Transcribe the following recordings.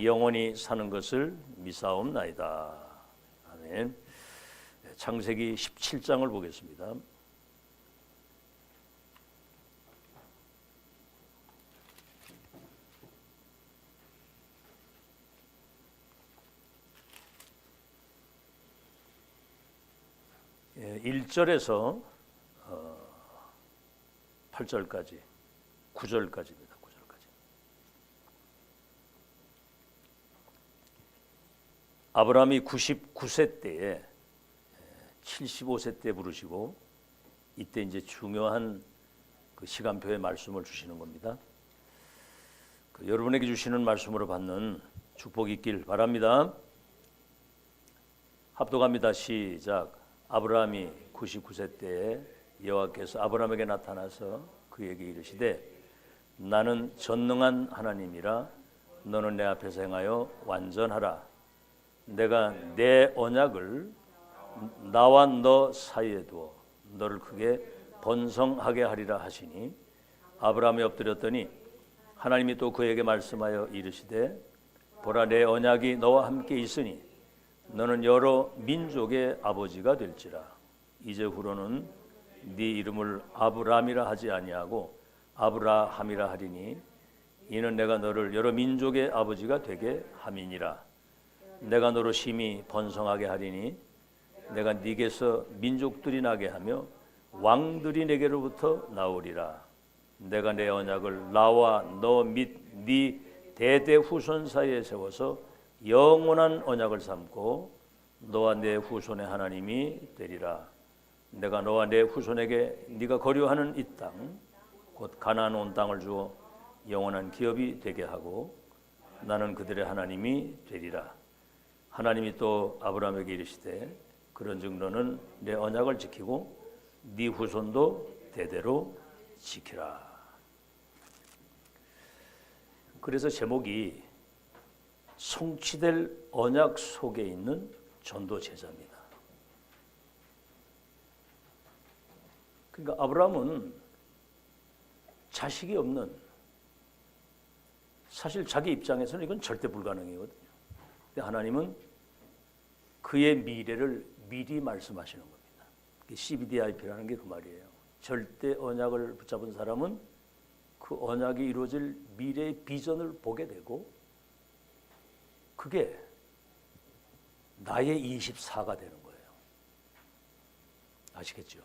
영원히 사는 것을 미사옵나이다. 아멘. 창세기 17장을 보겠습니다. 예, 1절에서 8절까지 9절까지입니다. 9절까지. 아브라함이 99세 때에 75세 때 부르시고 이때 이제 중요한 그 시간표의 말씀을 주시는 겁니다. 여러분에게 주시는 말씀으로 받는 축복이 있길 바랍니다. 합독합니다. 시작. 아브라함이 99세 때에 여호와께서 아브라함에게 나타나서 그에게 이르시되 나는 전능한 하나님이라 너는 내 앞에서 행하여 완전하라. 내가 내 언약을 나와 너 사이에 두어 너를 크게 번성하게 하리라 하시니 아브라함이 엎드렸더니 하나님이 또 그에게 말씀하여 이르시되 보라 내 언약이 너와 함께 있으니 너는 여러 민족의 아버지가 될지라. 이제 후로는 네 이름을 아브람이라 하지 아니하고 아브라함이라 하리니 이는 내가 너를 여러 민족의 아버지가 되게 함이니라. 내가 너로 심히 번성하게 하리니 내가 네게서 민족들이 나게 하며 왕들이 내게로부터 나오리라. 내가 내 언약을 나와 너 및 네 대대 후손 사이에 세워서 영원한 언약을 삼고 너와 내 후손의 하나님이 되리라. 내가 너와 내 후손에게 네가 거류하는 이 땅 곧 가나안 온 땅을 주어 영원한 기업이 되게 하고 나는 그들의 하나님이 되리라. 하나님이 또 아브라함에게 이르시되 그런즉 너는 내 언약을 지키고 네 후손도 대대로 지키라. 그래서 제목이 성취될 언약 속에 있는 전도 제자입니다. 그러니까 아브라함은 자식이 없는, 사실 자기 입장에서는 이건 절대 불가능이거든요. 근데 하나님은 그의 미래를 미리 말씀하시는 겁니다. CBDIP라는 게 그 말이에요. 절대 언약을 붙잡은 사람은 그 언약이 이루어질 미래의 비전을 보게 되고 그게 나의 24가 되는 거예요. 아시겠죠?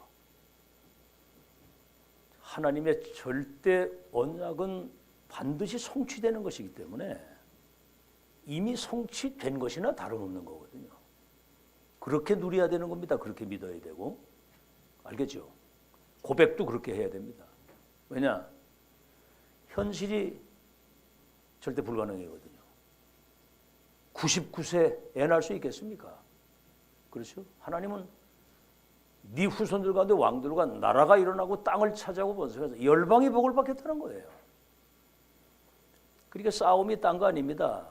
하나님의 절대 언약은 반드시 성취되는 것이기 때문에 이미 성취된 것이나 다름없는 거거든요. 그렇게 누려야 되는 겁니다. 그렇게 믿어야 되고. 알겠죠? 고백도 그렇게 해야 됩니다. 왜냐? 현실이 절대 불가능이거든요. 99세 애 낳을 수 있겠습니까? 그렇죠? 하나님은 네 후손들 가운데 왕들과 나라가 일어나고 땅을 차지하고 번성해서 열방이 복을 받겠다는 거예요. 그러니까 싸움이 딴 거 아닙니다.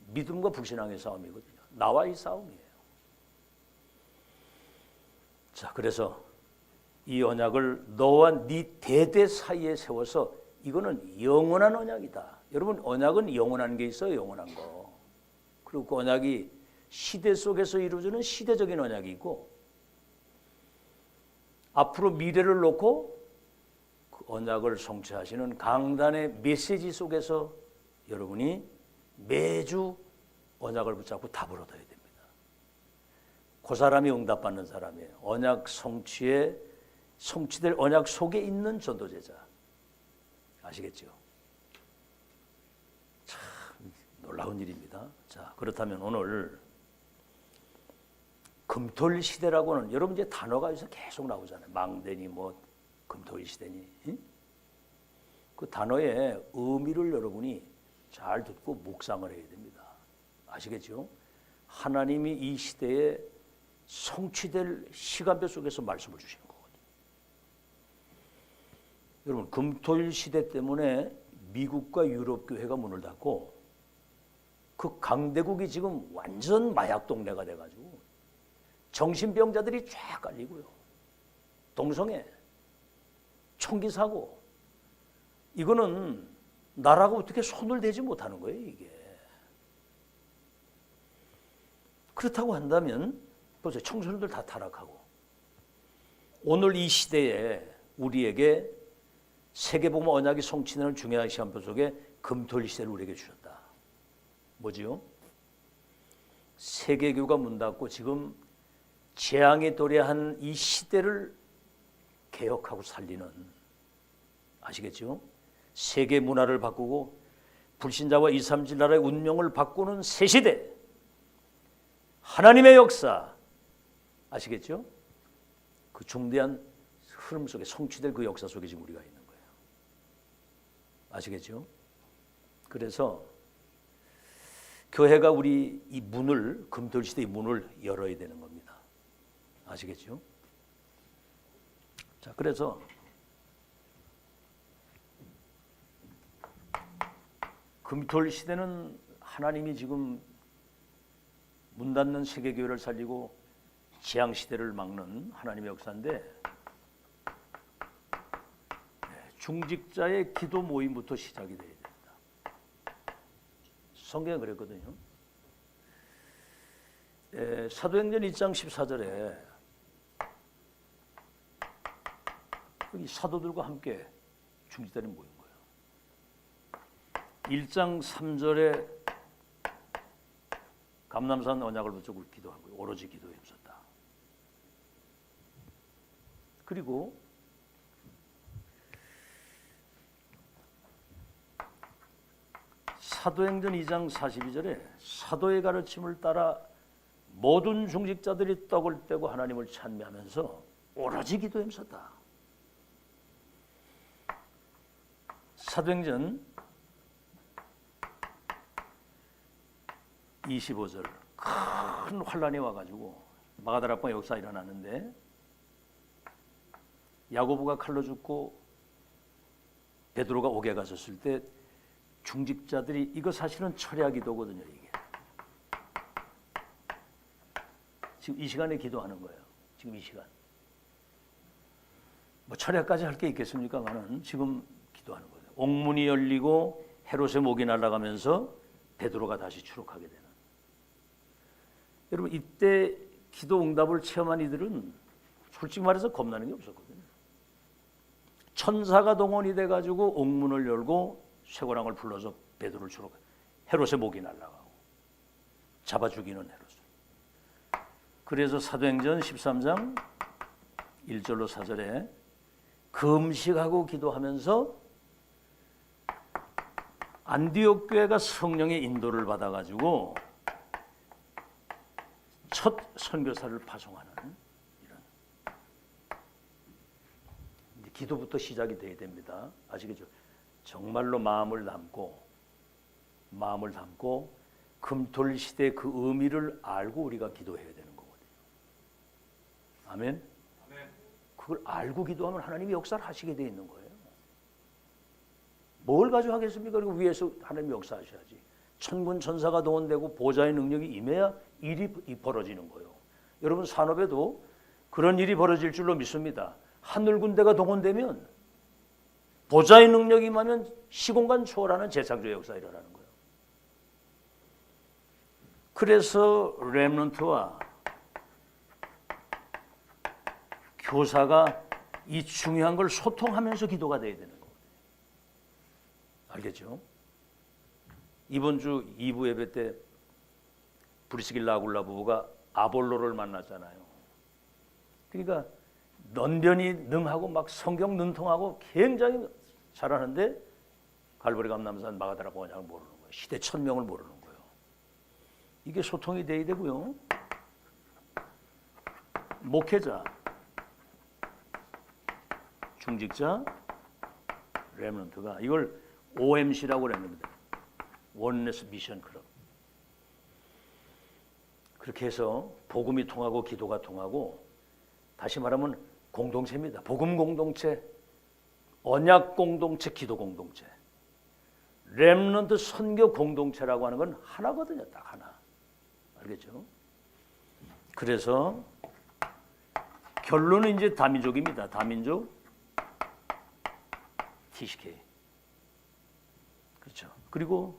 믿음과 불신앙의 싸움이거든요. 나와의 싸움이에요. 자, 그래서 이 언약을 너와 네 대대 사이에 세워서 이거는 영원한 언약이다. 여러분, 언약은 영원한 게 있어요. 영원한 거. 그리고 그 언약이 시대 속에서 이루어지는 시대적인 언약이 있고 앞으로 미래를 놓고 그 언약을 성취하시는 강단의 메시지 속에서 여러분이 매주 언약을 붙잡고 답을 얻어야 됩니다. 그 사람이 응답받는 사람이에요. 언약 성취에 성취될 언약 속에 있는 전도제자. 아시겠죠? 참 놀라운 일입니다. 자, 그렇다면 오늘 금토일 시대라고는 여러분 이제 단어가 여기서 계속 나오잖아요. 망대니 뭐 금토일 시대니. 응? 그 단어의 의미를 여러분이 잘 듣고 묵상을 해야 됩니다. 아시겠죠? 하나님이 이 시대에 성취될 시간표 속에서 말씀을 주시는 거거든요. 여러분, 금토일 시대 때문에 미국과 유럽 교회가 문을 닫고 그 강대국이 지금 완전 마약 동네가 돼가지고 정신병자들이 쫙 깔리고요. 동성애, 총기 사고, 이거는 나라가 어떻게 손을 대지 못하는 거예요, 이게. 그렇다고 한다면 보세요. 청소년들 다 타락하고 오늘 이 시대에 우리에게 세계복음 언약이 성취되는 중요한 시간표 속에 금토일 시대를 우리에게 주셨다. 뭐지요? 세계교가 문 닫고 지금 재앙이 도래한 이 시대를 개혁하고 살리는, 아시겠죠? 세계 문화를 바꾸고 불신자와 237 나라의 운명을 바꾸는 새 시대, 하나님의 역사, 아시겠죠? 그 중대한 흐름 속에 성취될 그 역사 속에 지금 우리가 있는 거예요. 아시겠죠? 그래서 교회가 우리 이 문을, 금토일 시대의 문을 열어야 되는 겁니다. 아시겠죠? 자, 그래서 금토일 시대는 하나님이 지금 문 닫는 세계교회를 살리고 재앙 시대를 막는 하나님의 역사인데, 중직자의 기도 모임부터 시작이 돼야 된다. 성경에 그랬거든요. 사도행전 1장 14절에 이 사도들과 함께 중직자들이 모인 거예요. 1장 3절에 감람산 언약을 붙잡고 기도하고 오로지 기도에 힘썼다. 그리고 사도행전 2장 42절에 사도의 가르침을 따라 모든 중직자들이 떡을 떼고 하나님을 찬미하면서 오로지 기도에 힘썼다. 사도행전 25절 큰 환란이 와가지고 마가다락방 역사 일어나는데 야고보가 칼로 죽고 베드로가 옥에 갔었을 때 중직자들이, 이거 사실은 철야 기도거든요. 이게 지금 이 시간에 기도하는 거예요. 지금 이 시간. 뭐 철야까지 할 게 있겠습니까만은 지금 기도하는 거예요. 옥문이 열리고 헤롯의 목이 날아가면서 베드로가 다시 추록하게 되는. 여러분, 이때 기도 응답을 체험한 이들은 솔직히 말해서 겁나는 게 없었거든요. 천사가 동원이 돼가지고 옥문을 열고 쇠고랑을 불러서 베드로를 추록, 헤롯의 목이 날아가고 잡아 죽이는 헤롯을. 그래서 사도행전 13장 1절로 4절에 금식하고 기도하면서 안디옥 교회가 성령의 인도를 받아가지고 첫 선교사를 파송하는 이런 기도부터 시작이 돼야 됩니다. 아시겠죠? 정말로 마음을 담고 금토일 시대의 그 의미를 알고 우리가 기도해야 되는 거거든요. 아멘. 그걸 알고 기도하면 하나님이 역사를 하시게 돼 있는 거예요. 뭘 가지고 하겠습니까? 그리고 위에서 하나님이 역사하셔야지. 천군 천사가 동원되고 보좌의 능력이 임해야 일이 벌어지는 거예요. 여러분, 산업에도 그런 일이 벌어질 줄로 믿습니다. 하늘 군대가 동원되면, 보좌의 능력이 임하면 시공간 초월하는 재창조의 역사가 일어나는 거예요. 그래서 렘넌트와 교사가 이 중요한 걸 소통하면서 기도가 돼야 되는 거예요. 알겠죠? 이번 주 2부 예배 때 브리스길라 아굴라 부부가 아볼로를 만났잖아요. 그러니까 넌변이 능하고 막 성경 능통하고 굉장히 잘하는데 갈보리 감람산 마가다락 언약을 모르는 거예요. 시대 천명을 모르는 거예요. 이게 소통이 돼야 되고요. 목회자, 중직자, 렘넌트가 이걸 OMC라고 그랬는데 원네스 미션 클럽. 그렇게 해서 복음이 통하고 기도가 통하고, 다시 말하면 공동체입니다. 복음 공동체, 언약 공동체, 기도 공동체, 렘넌트 선교 공동체라고 하는 건 하나거든요. 딱 하나. 알겠죠? 그래서 결론은 이제 다민족입니다. 다민족, TCK. 그렇죠. 그리고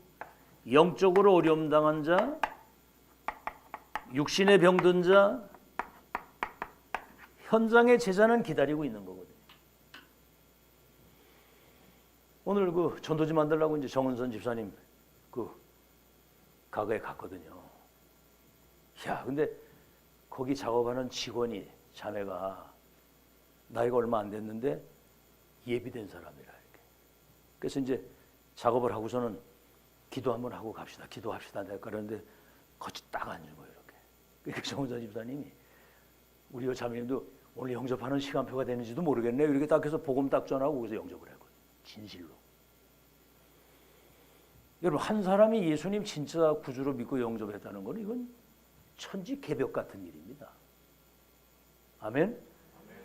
영적으로 어려움 당한 자, 육신의 병든 자, 현장의 제자는 기다리고 있는 거거든요. 오늘 그 전도지 만들려고 이제 정은선 집사님 그 가게에 갔거든요. 야, 근데 거기 작업하는 직원이 자네가 나이가 얼마 안 됐는데 예비된 사람이라 이렇게. 그래서 이제 작업을 하고서는 기도 한번 하고 갑시다. 기도합시다. 내가 그러는데 같이 딱 앉은 거예요. 이렇게. 정은선 집사님이 우리 자매님도 오늘 영접하는 시간표가 되는지도 모르겠네요. 이렇게 딱 해서 복음 딱 전하고 거기서 영접을 했거든요. 진실로. 여러분, 한 사람이 예수님 진짜 구주로 믿고 영접했다는 건 이건 천지개벽 같은 일입니다. 아멘?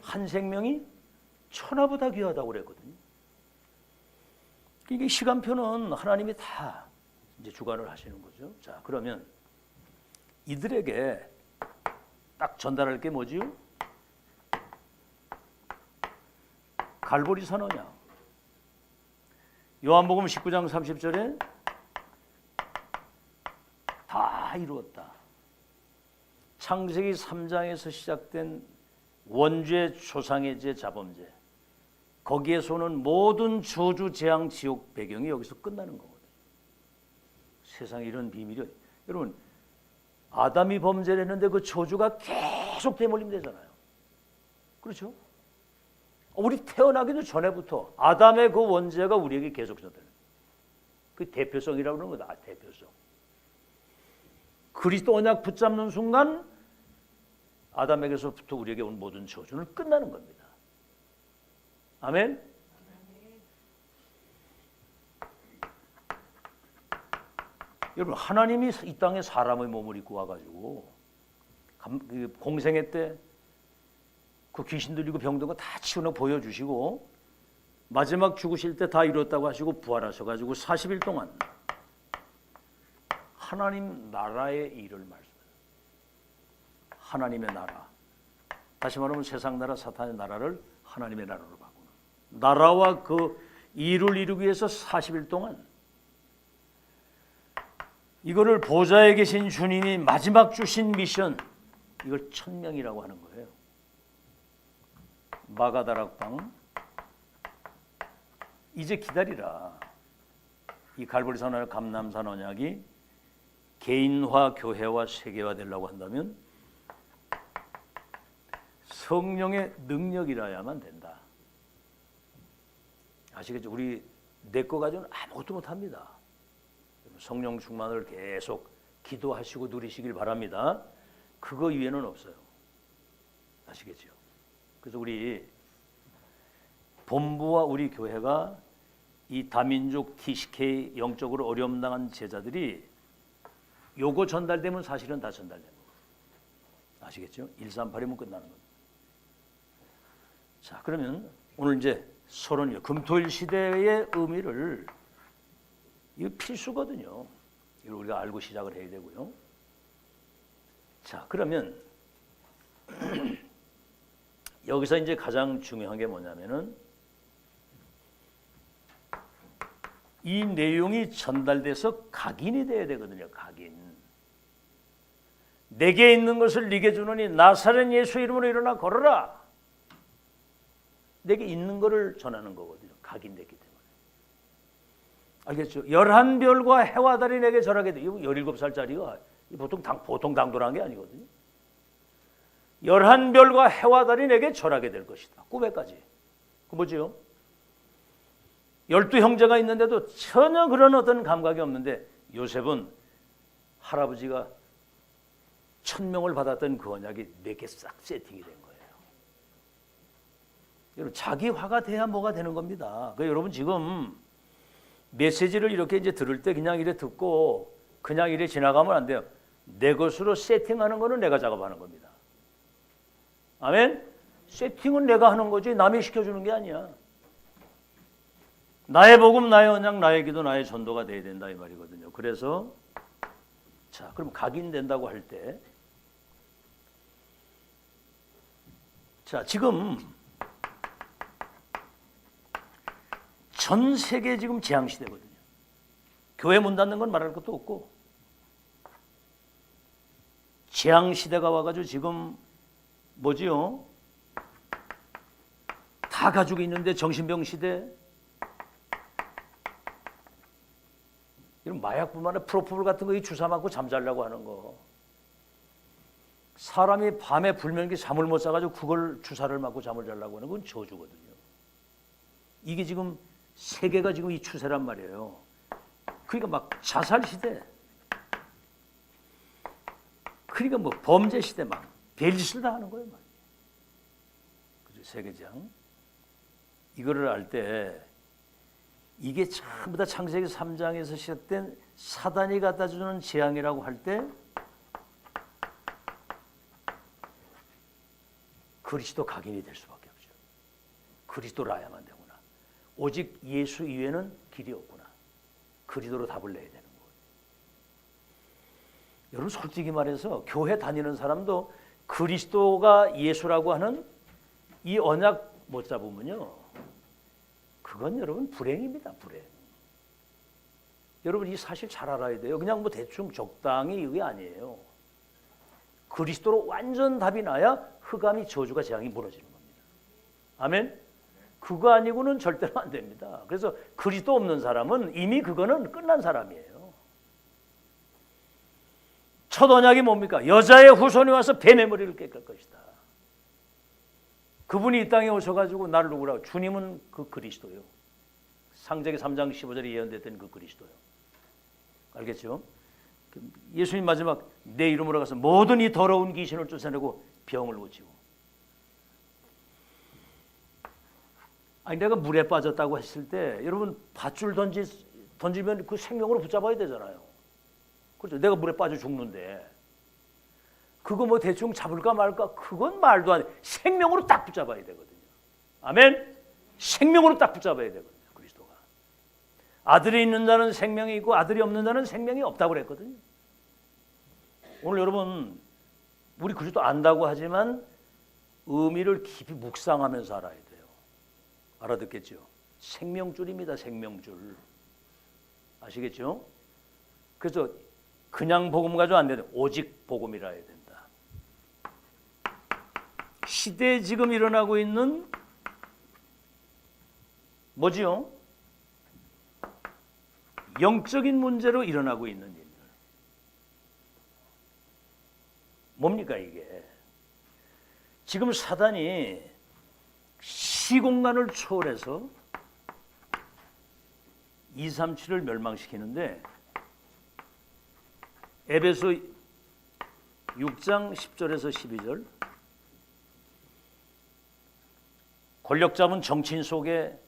한 생명이 천하보다 귀하다고 그랬거든요. 이게 시간표는 하나님이 다 이제 주관을 하시는 거죠. 자, 그러면 이들에게 딱 전달할 게 뭐지요? 갈보리 선언이야. 요한복음 19장 30절에 다 이루었다. 창세기 3장에서 시작된 원죄, 조상의 죄, 자범죄, 거기에서 오는 모든 저주, 재앙, 지옥 배경이 여기서 끝나는 거거든요. 세상에 이런 비밀이, 여러분, 아담이 범죄를 했는데 그 저주가 계속 대물림되잖아요. 그렇죠? 우리 태어나기도 전에부터 아담의 그 원죄가 우리에게 계속 전달돼요. 그 대표성이라고 그러는 거다. 대표성. 그리스도 언약 붙잡는 순간 아담에게서부터 우리에게 온 모든 저주는 끝나는 겁니다. 아멘? 여러분, 하나님이 이 땅에 사람의 몸을 입고 와가지고 공생애 때 그 귀신 들리고 병든 거 다 치우는 보여주시고 마지막 죽으실 때 다 이뤘다고 하시고 부활하셔가지고 40일 동안 하나님 나라의 일을 말씀해요. 하나님의 나라. 다시 말하면 세상 나라, 사탄의 나라를 하나님의 나라로 바꾸는. 나라와 그 일을 이루기 위해서 40일 동안 이거를 보좌에 계신 주님이 마지막 주신 미션, 이걸 천명이라고 하는 거예요. 마가다락방, 이제 기다리라. 이 갈보리 선언, 감람산 언약이 개인화, 교회화, 세계화 되려고 한다면 성령의 능력이라야만 된다. 아시겠죠? 우리 내 거 가지고는 아무것도 못합니다. 성령 충만을 계속 기도하시고 누리시길 바랍니다. 그거 이외에는 없어요. 아시겠죠? 그래서 우리 본부와 우리 교회가 이 다민족 TCK 영적으로 어려움 당한 제자들이 요거 전달되면 사실은 다 전달되는 거예요. 아시겠죠? 138이면 끝나는 겁니다. 자, 그러면 오늘 이제 서론, 금토일 시대의 의미를, 이거 필수거든요. 이걸 우리가 알고 시작을 해야 되고요. 자, 그러면 여기서 이제 가장 중요한 게 뭐냐면은 이 내용이 전달돼서 각인이 돼야 되거든요. 각인. 내게 있는 것을 네게 주노니 나사렛 예수 이름으로 일어나 걸어라. 내게 있는 것을 전하는 거거든요. 각인됐기 때문에. 알겠죠? 11별과 해와 달이 내게 절하게 돼. 이거 17살짜리가 보통 당돌한 게 아니거든요. 11별과 해와 달이 내게 절하게 될 것이다. 꾸베까지. 그 뭐지요? 12형제가 있는데도 전혀 그런 어떤 감각이 없는데 요셉은 할아버지가 1000명을 받았던 그 언약이 4개 싹 세팅이 된 거예요. 여러분, 자기 화가 돼야 뭐가 되는 겁니다. 그러니까 여러분 지금 메시지를 이렇게 이제 들을 때 그냥 이래 듣고 그냥 이래 지나가면 안 돼요. 내 것으로 세팅하는 거는 내가 작업하는 겁니다. 아멘? 세팅은 내가 하는 거지 남이 시켜주는 게 아니야. 나의 복음, 나의 언약, 나의 기도, 나의 전도가 돼야 된다 이 말이거든요. 그래서 자, 그럼 각인된다고 할 때, 자, 지금 전 세계 지금 재앙 시대거든요. 교회 문 닫는 건 말할 것도 없고 재앙 시대가 와가지고 지금 뭐지요? 다 가지고 있는데 정신병 시대. 이런 마약뿐만 아니라 프로포폴 같은 거 이 주사 맞고 잠자려고 하는 거. 사람이 밤에 불면기 잠을 못 자가지고 그걸 주사를 맞고 잠을 자려고 하는 건 저주거든요. 이게 지금 세계가 지금 이 추세란 말이에요. 그러니까 막 자살 시대. 그러니까 뭐 범죄 시대 막 별짓을 다 하는 거예요. 그죠? 세계장. 이거를 알 때 이게 전부 다 창세기 3장에서 시작된 사단이 갖다 주는 재앙이라고 할 때 그리스도 각인이 될 수밖에 없죠. 그리스도라야만 되구나. 오직 예수 이외에는 길이 없구나. 그리스도로 답을 내야 되는 거예요. 여러분 솔직히 말해서 교회 다니는 사람도 그리스도가 예수라고 하는 이 언약 못 잡으면요. 그건 여러분 불행입니다. 불행. 여러분 이 사실 잘 알아야 돼요. 그냥 뭐 대충 적당히 이게 아니에요. 그리스도로 완전 답이 나야 흑암이 저주가 재앙이 무너지는 겁니다. 아멘? 그거 아니고는 절대로 안 됩니다. 그래서 그리스도 없는 사람은 이미 그거는 끝난 사람이에요. 첫 언약이 뭡니까? 여자의 후손이 와서 뱀의 머리를 깰 것이다. 그분이 이 땅에 오셔가지고 나를 누구라고? 주님은 그 그리스도요. 창세기 3장 15절에 예언됐던 그 그리스도요. 알겠죠? 예수님 마지막 내 이름으로 가서 모든 이 더러운 귀신을 쫓아내고 병을 고치고. 아니 내가 물에 빠졌다고 했을 때 여러분 밧줄 던지면 그 생명으로 붙잡아야 되잖아요. 그렇죠? 내가 물에 빠져 죽는데 그거 뭐 대충 잡을까 말까 그건 말도 안 돼. 생명으로 딱 붙잡아야 되거든요. 아멘? 생명으로 딱 붙잡아야 되거든요. 그리스도가. 아들이 있는 자는 생명이 있고 아들이 없는 자는 생명이 없다고 그랬거든요. 오늘 여러분 우리 그리스도 안다고 하지만 의미를 깊이 묵상하면서 알아야 돼요. 알아듣겠죠? 생명줄입니다. 생명줄. 아시겠죠? 그래서 그냥 복음 가지고 안 되는 오직 복음이라 해야 된다. 시대에 지금 일어나고 있는 뭐지요? 영적인 문제로 일어나고 있는 일들. 뭡니까 이게? 지금 사단이 시공간을 초월해서 237을 멸망시키는데 에베소 6장 10절에서 12절 권력 잡은 정치인 속에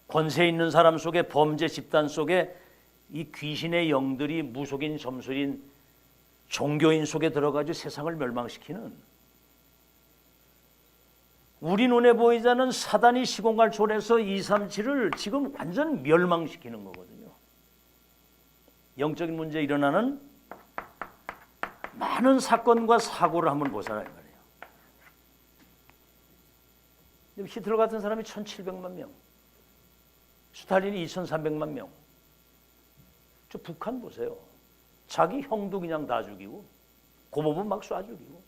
권세 있는 사람 속에 범죄 집단 속에 이 귀신의 영들이 무속인 점술인 종교인 속에 들어가지고 세상을 멸망시키는 우리 눈에 보이지 않는 사단이 시공간을 초월해서 237을 지금 완전 멸망시키는 거거든요. 영적인 문제에 일어나는 많은 사고를 한번 보자라 이 말이에요. 히틀러 같은 사람이 1,700만 명, 스탈린이 2,300만 명. 저 북한 보세요. 자기 형도 그냥 다 죽이고 고모부 막 쏴 죽이고.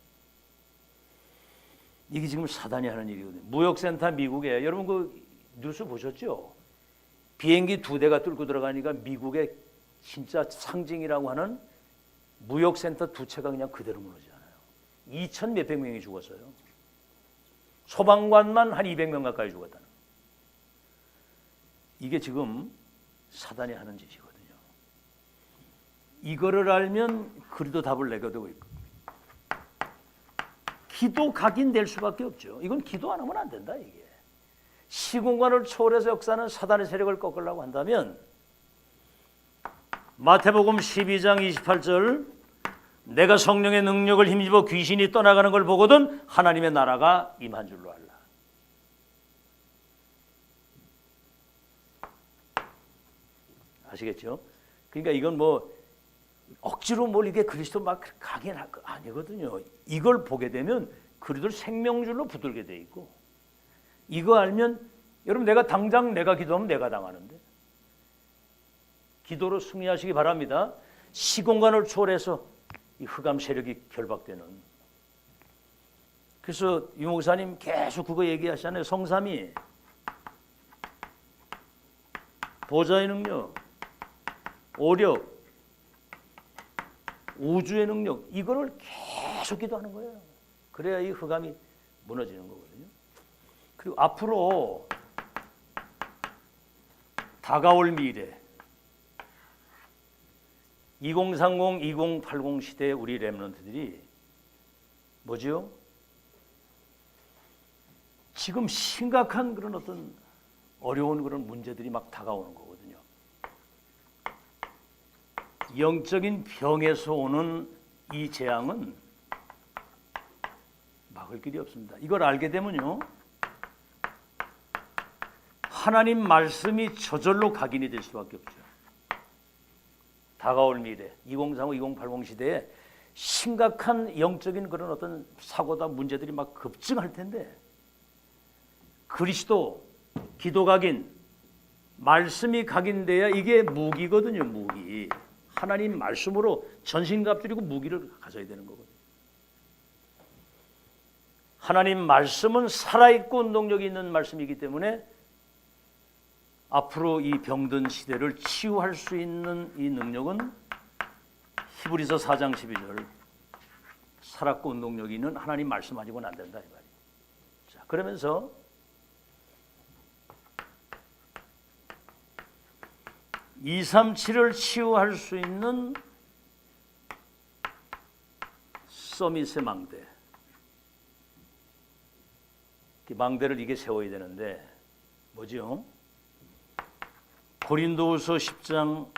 이게 지금 사단이 하는 일이거든요. 무역센터 미국에 여러분 그 뉴스 보셨죠? 비행기 2대가 뚫고 들어가니까 미국의 진짜 상징이라고 하는 무역센터 2채가 그냥 그대로 무너지잖아요. 2천 몇백 명이 죽었어요. 소방관만 한 200명 가까이 죽었다는. 이게 지금 사단이 하는 짓이거든요. 이거를 알면 그리도 답을 내게 되고 있고. 기도 각인될 수밖에 없죠. 이건 기도 안 하면 안 된다 이게. 시공간을 초월해서 역사하는 사단의 세력을 꺾으려고 한다면 마태복음 12장 28절 내가 성령의 능력을 힘입어 귀신이 떠나가는 걸 보거든 하나님의 나라가 임한 줄로 알라. 아시겠죠? 그러니까 이건 뭐 억지로 뭘 이게 그리스도 막 각인할 거 아니거든요. 이걸 보게 되면 그리스도를 생명줄로 붙들게 돼 있고 이거 알면 여러분 내가 당장 내가 기도하면 내가 당하는데 기도로 승리하시기 바랍니다. 시공간을 초월해서 이 흑암 세력이 결박되는. 그래서 유 목사님 계속 그거 얘기하시잖아요. 성삼위, 보좌의 능력, 오력, 우주의 능력, 이거를 계속 기도하는 거예요. 그래야 이 흑암이 무너지는 거거든요. 그리고 앞으로 다가올 미래 2030, 2080 시대의 우리 렘넌트들이 뭐지요? 지금 심각한 그런 어떤 어려운 그런 문제들이 막 다가오는 거거든요. 영적인 병에서 오는 이 재앙은 막을 길이 없습니다. 이걸 알게 되면요, 하나님 말씀이 저절로 각인이 될 수밖에 없죠. 다가올 미래 2035, 2080 시대에 심각한 영적인 그런 어떤 사고다 문제들이 막 급증할 텐데, 그리스도, 기도 각인, 말씀이 각인돼야 이게 무기거든요. 무기. 하나님 말씀으로 전신갑주리고 무기를 가져야 되는 거거든요. 하나님 말씀은 살아있고 운동력이 있는 말씀이기 때문에 앞으로 이 병든 시대를 치유할 수 있는 이 능력은 히브리서 4장 12절 살았고 운동력이 있는 하나님 말씀 가지고는 안 된다 이 말이에요. 자, 그러면서 237을 치유할 수 있는 서밋의 망대. 망대를 이게 세워야 되는데 뭐지요? 고린도후서 10장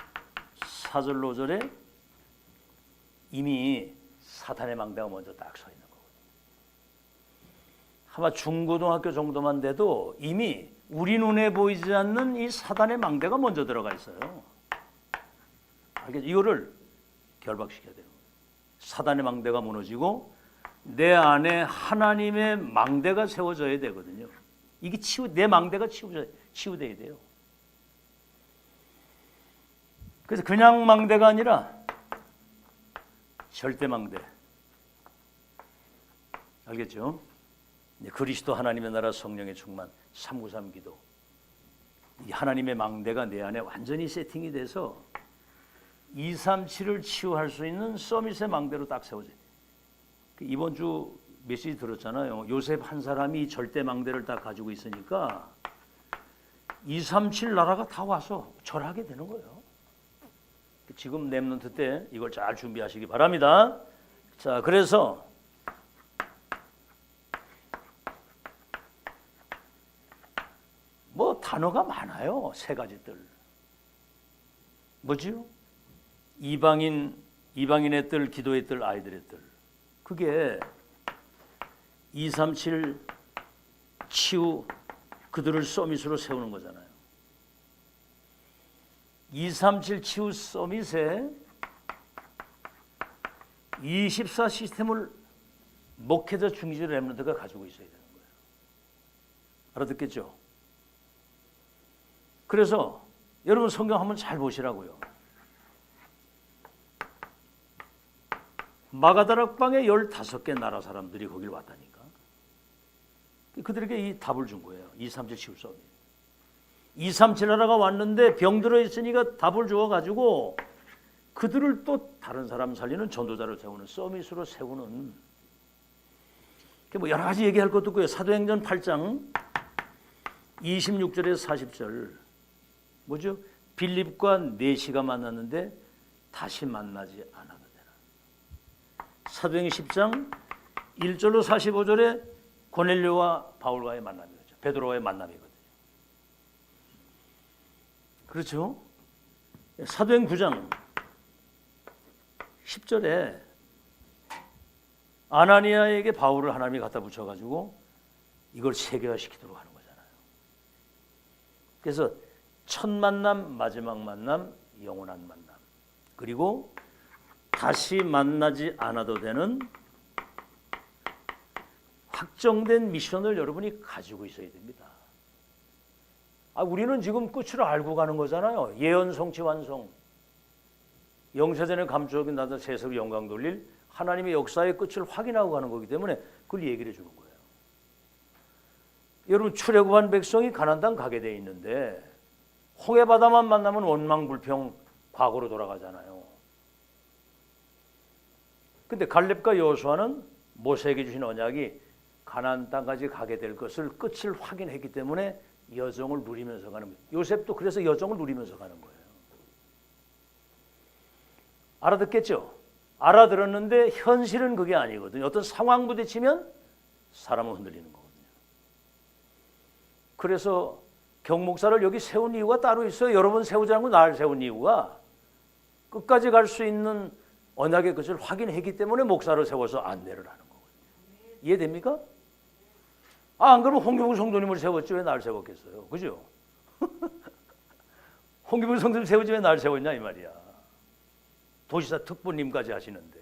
4절 5절에 이미 사탄의 망대가 먼저 딱 서 있는 거거든요. 아마 중고등학교 정도만 돼도 이미 우리 눈에 보이지 않는 이 사단의 망대가 먼저 들어가 있어요. 알겠죠? 이거를 결박시켜야 돼요. 사단의 망대가 무너지고 내 안에 하나님의 망대가 세워져야 되거든요. 이게 내 망대가 치유돼야 돼요. 그래서 그냥 망대가 아니라 절대 망대. 알겠죠? 그리스도 하나님의 나라 성령의 충만 393 기도. 이 하나님의 망대가 내 안에 완전히 세팅이 돼서 237을 치유할 수 있는 서밋의 망대로 딱 세워져요. 이번 주 메시지 들었잖아요. 요셉 한 사람이 절대 망대를 딱 가지고 있으니까 237 나라가 다 와서 절하게 되는 거예요. 지금 렘넌트 때 이걸 잘 준비하시기 바랍니다. 자, 그래서 뭐 단어가 많아요. 세 가지들. 뭐지요? 이방인의 뜰, 기도의 뜰, 아이들의 뜰. 그게 237 치유, 그들을 서밋으로 세우는 거잖아요. 237 치유 서밋에 24 시스템을 목회자 중심 렘넌트가 가지고 있어야 되는 거예요. 알아듣겠죠? 그래서 여러분 성경 한번 잘 보시라고요. 마가다락방에 15개 나라 사람들이 거길 왔다니까. 그들에게 이 답을 준 거예요. 237 치유 서밋. 237 나라가 왔는데 병들어 있으니까 답을 주어가지고 그들을 또 다른 사람 살리는 전도자를 세우는 서밋으로 세우는. 뭐 여러 가지 얘기할 것도 없고요. 사도행전 8장 26절에서 40절 뭐죠? 빌립과 네시가 만났는데 다시 만나지 않아도 되나. 사도행전 10장 1절로 45절에 고넬료와 바울과의 만남이죠. 베드로와의 만남이거든요. 그렇죠? 사도행 9장 10절에 아나니아에게 바울을 하나님이 갖다 붙여가지고 이걸 세계화시키도록 하는 거잖아요. 그래서 첫 만남, 마지막 만남, 영원한 만남, 그리고 다시 만나지 않아도 되는 확정된 미션을 여러분이 가지고 있어야 됩니다. 우리는 지금 끝으로 알고 가는 거잖아요. 예언 성취 완성. 영세전에 감추어진 나도 세상을 영광 돌릴 하나님의 역사의 끝을 확인하고 가는 거기 때문에 그걸 얘기를 해주는 거예요. 여러분 출애굽한 백성이 가나안 땅 가게 돼 있는데 홍해바다만 만나면 원망불평 과거로 돌아가잖아요. 근데 갈렙과 여호수아는 모세에게 주신 언약이 가나안 땅까지 가게 될 것을 끝을 확인했기 때문에 여정을 누리면서 가는 거예요. 요셉도 그래서 여정을 누리면서 가는 거예요. 알아듣겠죠? 알아들었는데 현실은 그게 아니거든요. 어떤 상황 부딪히면 사람은 흔들리는 거거든요. 그래서 경목사를 여기 세운 이유가 따로 있어요. 여러 번 세우지 않고 날 세운 이유가 끝까지 갈 수 있는 언약의 것을 확인했기 때문에 목사를 세워서 안내를 하는 거거든요. 이해됩니까? 안 그러면 홍기붕 성도님을 세웠지 왜 날 세웠겠어요? 그죠? 홍기붕 성도님 세우지 왜 날 세웠냐 이 말이야. 도시사 특보님까지 하시는데.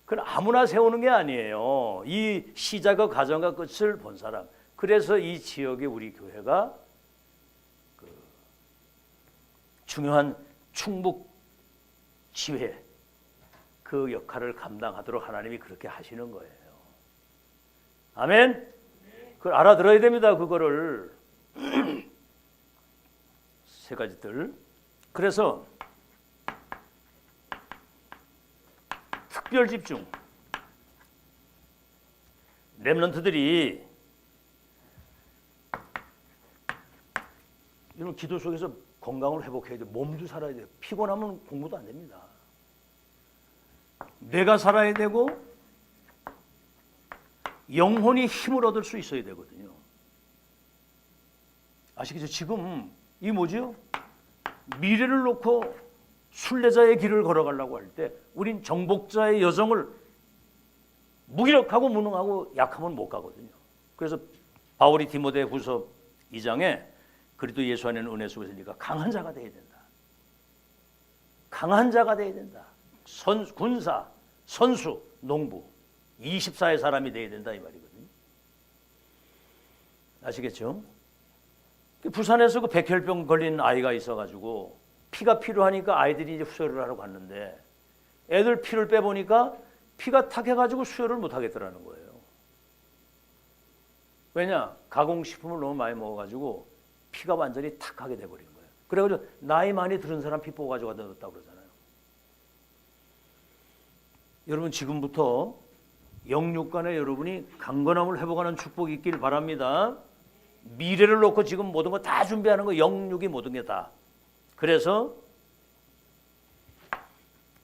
그건 아무나 세우는 게 아니에요. 이 시작과 과정과 끝을 본 사람. 그래서 이 지역의 우리 교회가 중요한 충북 지회 그 역할을 감당하도록 하나님이 그렇게 하시는 거예요. 아멘? 그걸 알아들어야 됩니다. 그거를. 세 가지들. 그래서 특별 집중. 렘넌트들이 이런 기도 속에서 건강을 회복해야 돼요. 몸도 살아야 돼요. 피곤하면 공부도 안 됩니다. 뇌가 살아야 되고 영혼이 힘을 얻을 수 있어야 되거든요. 아시겠죠? 지금 이 뭐지요? 미래를 놓고 순례자의 길을 걸어가려고 할 때 우린 정복자의 여정을 무기력하고 무능하고 약하면 못 가거든요. 그래서 바울이 디모데후서 2장에 그리스도 예수 안에는 은혜 속에서 네가 강한 자가 되어야 된다. 강한 자가 되어야 된다. 군사, 선수, 농부 24의 사람이 되어야 된다 이 말이거든요. 아시겠죠? 부산에서 그 백혈병 걸린 아이가 있어가지고 피가 필요하니까 아이들이 이제 수혈을 하러 갔는데 애들 피를 빼보니까 피가 탁해가지고 수혈을 못 하겠더라는 거예요. 왜냐? 가공식품을 너무 많이 먹어가지고 피가 완전히 탁하게 돼버린 거예요. 그래가지고 나이 많이 들은 사람 피 뽑아가지고 갖다 넣었다고 그러잖아요. 여러분 지금부터 영육간에 여러분이 강건함을 회복하는 축복이 있길 바랍니다. 미래를 놓고 지금 모든 거 다 준비하는 거 영육이 모든 게 다. 그래서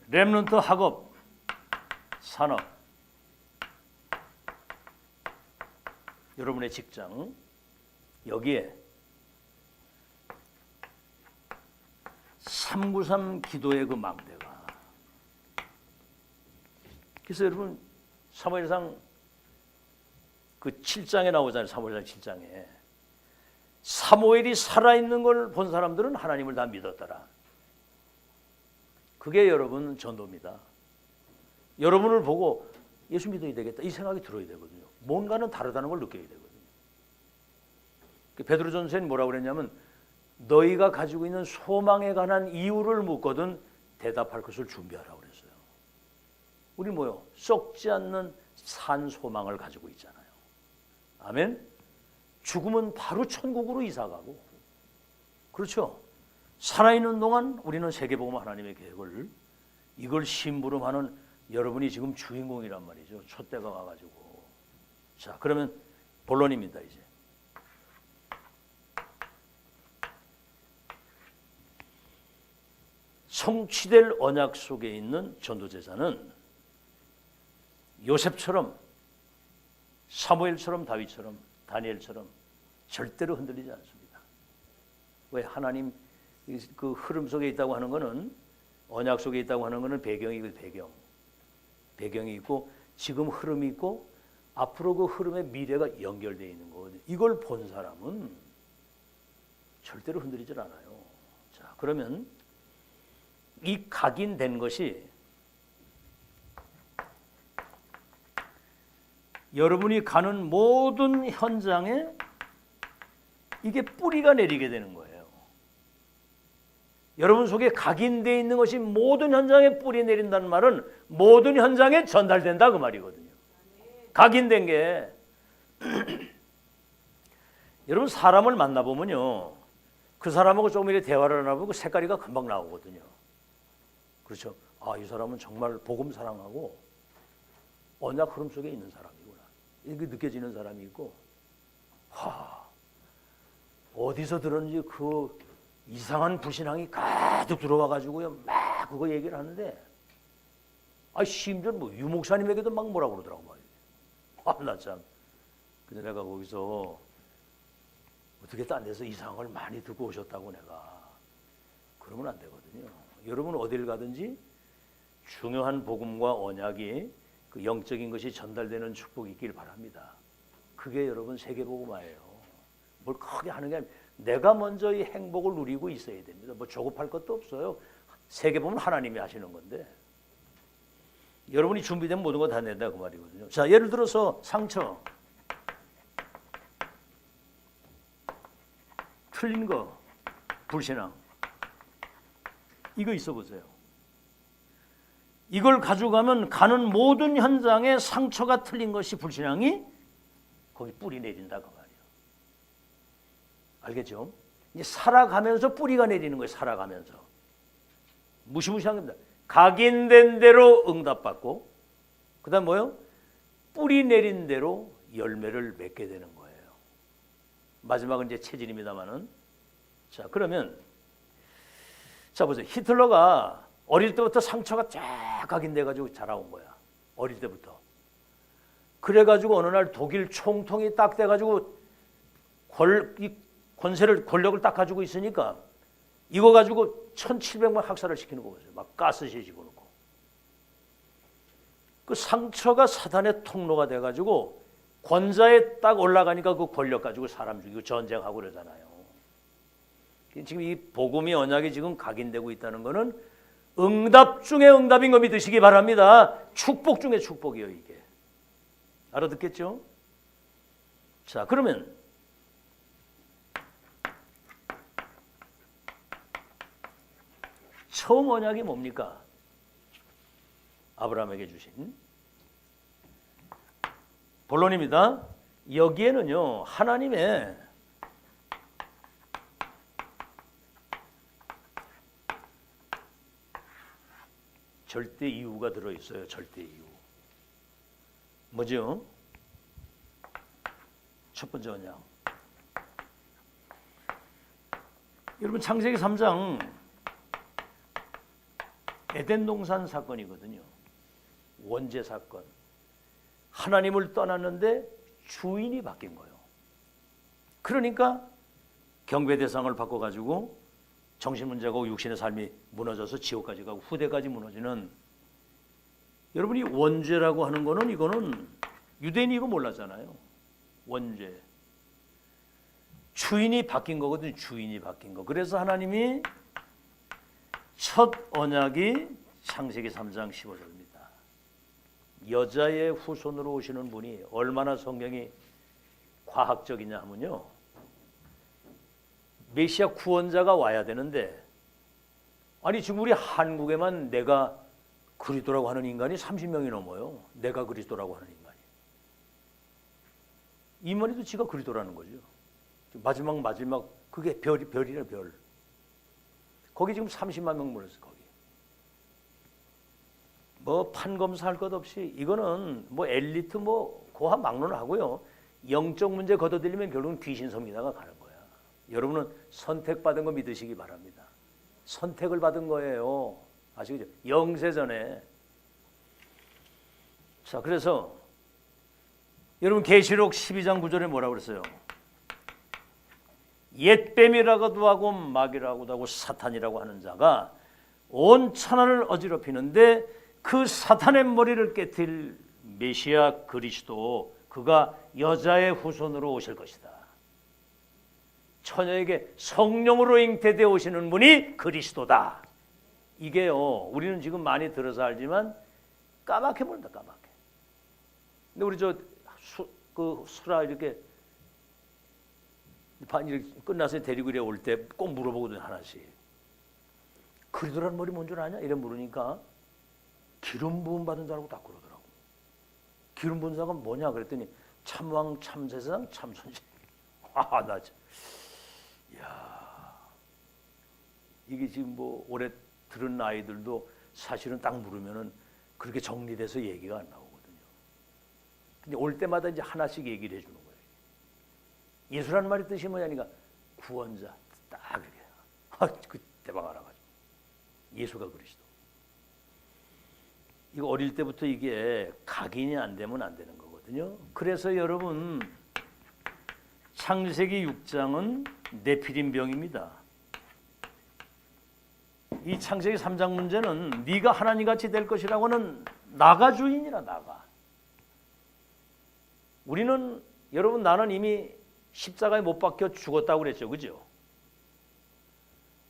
렘넌트 학업, 산업, 여러분의 직장 여기에 393 기도의 그 망대가. 그래서 여러분 사무엘상 그 7장에 나오잖아요. 사무엘상 7장에 사무엘이 살아있는 걸 본 사람들은 하나님을 다 믿었더라. 그게 여러분 전도입니다. 여러분을 보고 예수 믿어야 되겠다 이 생각이 들어야 되거든요. 뭔가는 다르다는 걸 느껴야 되거든요. 베드로전서에 뭐라고 그랬냐면 너희가 가지고 있는 소망에 관한 이유를 묻거든 대답할 것을 준비하라고 그랬어요. 우리 뭐요? 썩지 않는 산 소망을 가지고 있잖아요. 아멘? 죽으면 바로 천국으로 이사가고 그렇죠? 살아있는 동안 우리는 세계복음 하나님의 계획을 이걸 심부름하는 여러분이 지금 주인공이란 말이죠. 촛대가 가가지고. 자, 그러면 본론입니다. 이제 성취될 언약 속에 있는 전도제자는 요셉처럼 사무엘처럼 다윗처럼 다니엘처럼 절대로 흔들리지 않습니다. 왜? 하나님 그 흐름 속에 있다고 하는 것은 언약 속에 있다고 하는 것은 배경이고 배경이 있고 지금 흐름이 있고 앞으로 그 흐름의 미래가 연결되어 있는 거거든요. 이걸 본 사람은 절대로 흔들리질 않아요. 자, 그러면 이 각인된 것이 여러분이 가는 모든 현장에 이게 뿌리가 내리게 되는 거예요. 여러분 속에 각인되어 있는 것이 모든 현장에 뿌리 내린다는 말은 모든 현장에 전달된다 그 말이거든요. 각인된 게 여러분 사람을 만나보면요, 그 사람하고 조금 이렇게 대화를 나보고 색깔이가 금방 나오거든요. 그렇죠? 아, 이 사람은 정말 복음 사랑하고 언약 흐름 속에 있는 사람이구나, 이게 느껴지는 사람이 있고, 어디서 들었는지 그 이상한 불신앙이 가득 들어와 가지고요 막 그거 얘기를 하는데, 심지어 뭐 유목사님에게도 막 뭐라 그러더라고 말이에요. 나 참. 근데 내가 거기서 어떻게 딴 데서 이상한 걸 많이 듣고 오셨다고 내가 그러면 안 되거든요. 여러분 어딜 가든지 중요한 복음과 언약이 그 영적인 것이 전달되는 축복이 있길 바랍니다. 그게 여러분 세계복음화예요. 뭘 크게 하는 게 아니라 내가 먼저 이 행복을 누리고 있어야 됩니다. 뭐 조급할 것도 없어요. 세계복음은 하나님이 하시는 건데 여러분이 준비된 모든 거 다 낸다 그 말이거든요. 자, 예를 들어서 상처, 틀린 거, 불신앙, 이거 있어 보세요. 이걸 가져가면 가는 모든 현장에 상처가 틀린 것이 불신앙이 거기 뿌리 내린다 그 말이에요. 알겠죠? 이제 살아가면서 뿌리가 내리는 거예요. 살아가면서 무시무시한 겁니다. 각인된 대로 응답받고, 그 다음 뭐요? 뿌리 내린 대로 열매를 맺게 되는 거예요. 마지막은 이제 체질입니다만은. 자, 그러면 자 보세요. 히틀러가 어릴 때부터 상처가 쫙 각인돼 가지고 자라온 거야. 어릴 때부터. 그래 가지고 어느 날 독일 총통이 딱 돼 가지고 권력을 딱 가지고 있으니까 이거 가지고 1700만 학살을 시키는 거 보세요. 막 가스실 집어넣고. 그 상처가 사단의 통로가 돼 가지고 권좌에 딱 올라가니까 그 권력 가지고 사람 죽이고 전쟁하고 그러잖아요. 지금 이 복음이 언약이 지금 각인되고 있다는 것은 응답 중에 응답인 거 믿으시기 바랍니다. 축복 중에 축복이에요 이게. 알아듣겠죠? 자, 그러면 처음 언약이 뭡니까? 아브라함에게 주신 본론입니다. 여기에는요 하나님의 절대 이유가 들어있어요. 절대 이유. 뭐죠? 첫 번째 언약. 여러분 창세기 3장 에덴 동산 사건이거든요. 원죄 사건. 하나님을 떠났는데 주인이 바뀐 거예요. 그러니까 경배 대상을 바꿔가지고 정신문제고 육신의 삶이 무너져서 지옥까지 가고 후대까지 무너지는, 여러분이 원죄라고 하는 거는 이거는 유대인이 이거 몰랐잖아요. 원죄. 주인이 바뀐 거거든요. 주인이 바뀐 거. 그래서 하나님이 첫 언약이 창세기 3장 15절입니다. 여자의 후손으로 오시는 분이 얼마나 성경이 과학적이냐 하면요, 메시아 구원자가 와야 되는데, 아니 지금 우리 한국에만 내가 그리스도라고 하는 인간이 30명이 넘어요. 내가 그리스도라고 하는 인간이. 이만희도 지가 그리스도라는 거죠. 마지막 그게 별이래 별. 거기 지금 30만 명 모였어요. 거기. 뭐 판검사할 것 없이 이거는 뭐 엘리트 뭐 고하 막론하고요. 영적 문제 걷어들이면 결국은 귀신 섬기다가 가는 거야. 여러분은 선택받은 거 믿으시기 바랍니다. 선택을 받은 거예요. 아시겠죠? 영세전에. 자, 그래서 여러분 계시록 12장 9절에 뭐라고 그랬어요? 옛뱀이라고도 하고 마귀라고도 하고 사탄이라고 하는 자가 온 천하를 어지럽히는데 그 사탄의 머리를 깨뜨릴 메시아 그리스도, 그가 여자의 후손으로 오실 것이다. 처녀에게 성령으로 잉태되어 오시는 분이 그리스도다. 이게요, 우리는 지금 많이 들어서 알지만 까맣게 모른다. 까맣게. 근데 우리 수라 이렇게 끝나서 데리고 이래 올 때 꼭 물어보거든 하나씩. 그리스도란 말이 뭔 줄 아냐? 이래 물으니까 기름 부음 받은 자라고 딱 그러더라고. 기름 부은 자가 뭐냐 그랬더니 참왕 참세상 참선지. 아, 나 참. 야, 이게 지금 뭐 올해 들은 아이들도 사실은 딱 물으면은 그렇게 정리돼서 얘기가 안 나오거든요. 근데 올 때마다 이제 하나씩 얘기를 해주는 거예요. 예수라는 말의 뜻이 뭐냐니까 구원자 딱 이렇게. 그 대박 알아가지고 예수가 그리스도. 이거 어릴 때부터 이게 각인이 안 되면 안 되는 거거든요. 그래서 여러분 창세기 6장은 네피림병입니다. 이 창세기 3장 문제는 네가 하나님같이 될 것이라고는 나가 주인이라 나가. 우리는 여러분 나는 이미 십자가에 못 박혀 죽었다고 그랬죠. 그죠?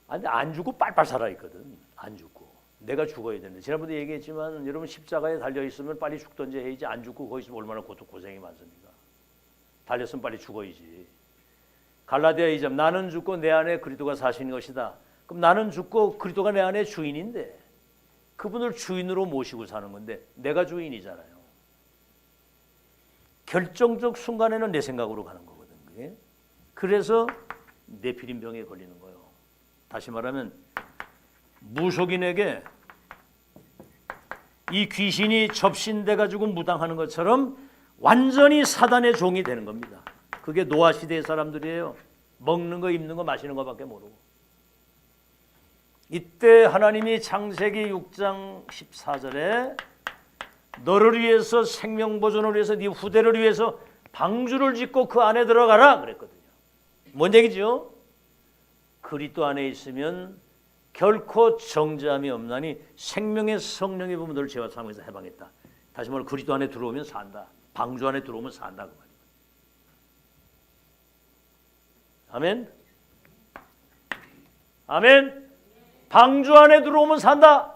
근데 안 죽고 빨빨 살아있거든. 안 죽고. 내가 죽어야 되는데. 지난번에 얘기했지만 여러분 십자가에 달려있으면 빨리 죽던지 해야지 안 죽고 거기 있으면 얼마나 고생이 많습니까? 달렸으면 빨리 죽어야지. 갈라디아 2장 나는 죽고 내 안에 그리스도가 사시는 것이다. 그럼 나는 죽고 그리스도가 내 안에 주인인데 그분을 주인으로 모시고 사는 건데 내가 주인이잖아요. 결정적 순간에는 내 생각으로 가는 거거든. 그게. 그래서 네피림병에 걸리는 거예요. 다시 말하면 무속인에게 이 귀신이 접신돼 가지고 무당하는 것처럼 완전히 사단의 종이 되는 겁니다. 그게 노아 시대의 사람들이에요. 먹는 거, 입는 거, 마시는 거밖에 모르고. 이때 하나님이 창세기 6장 14절에 너를 위해서 생명보존을 위해서 네 후대를 위해서 방주를 짓고 그 안에 들어가라 그랬거든요. 뭔 얘기죠? 그리스도 안에 있으면 결코 정죄함이 없나니 생명의 성령의 부분 너를 죄와 사망에서 해방했다. 다시 말해 그리스도 안에 들어오면 산다. 방주 안에 들어오면 산다 그 말이에요. 아멘. 아멘. 방주 안에 들어오면 산다.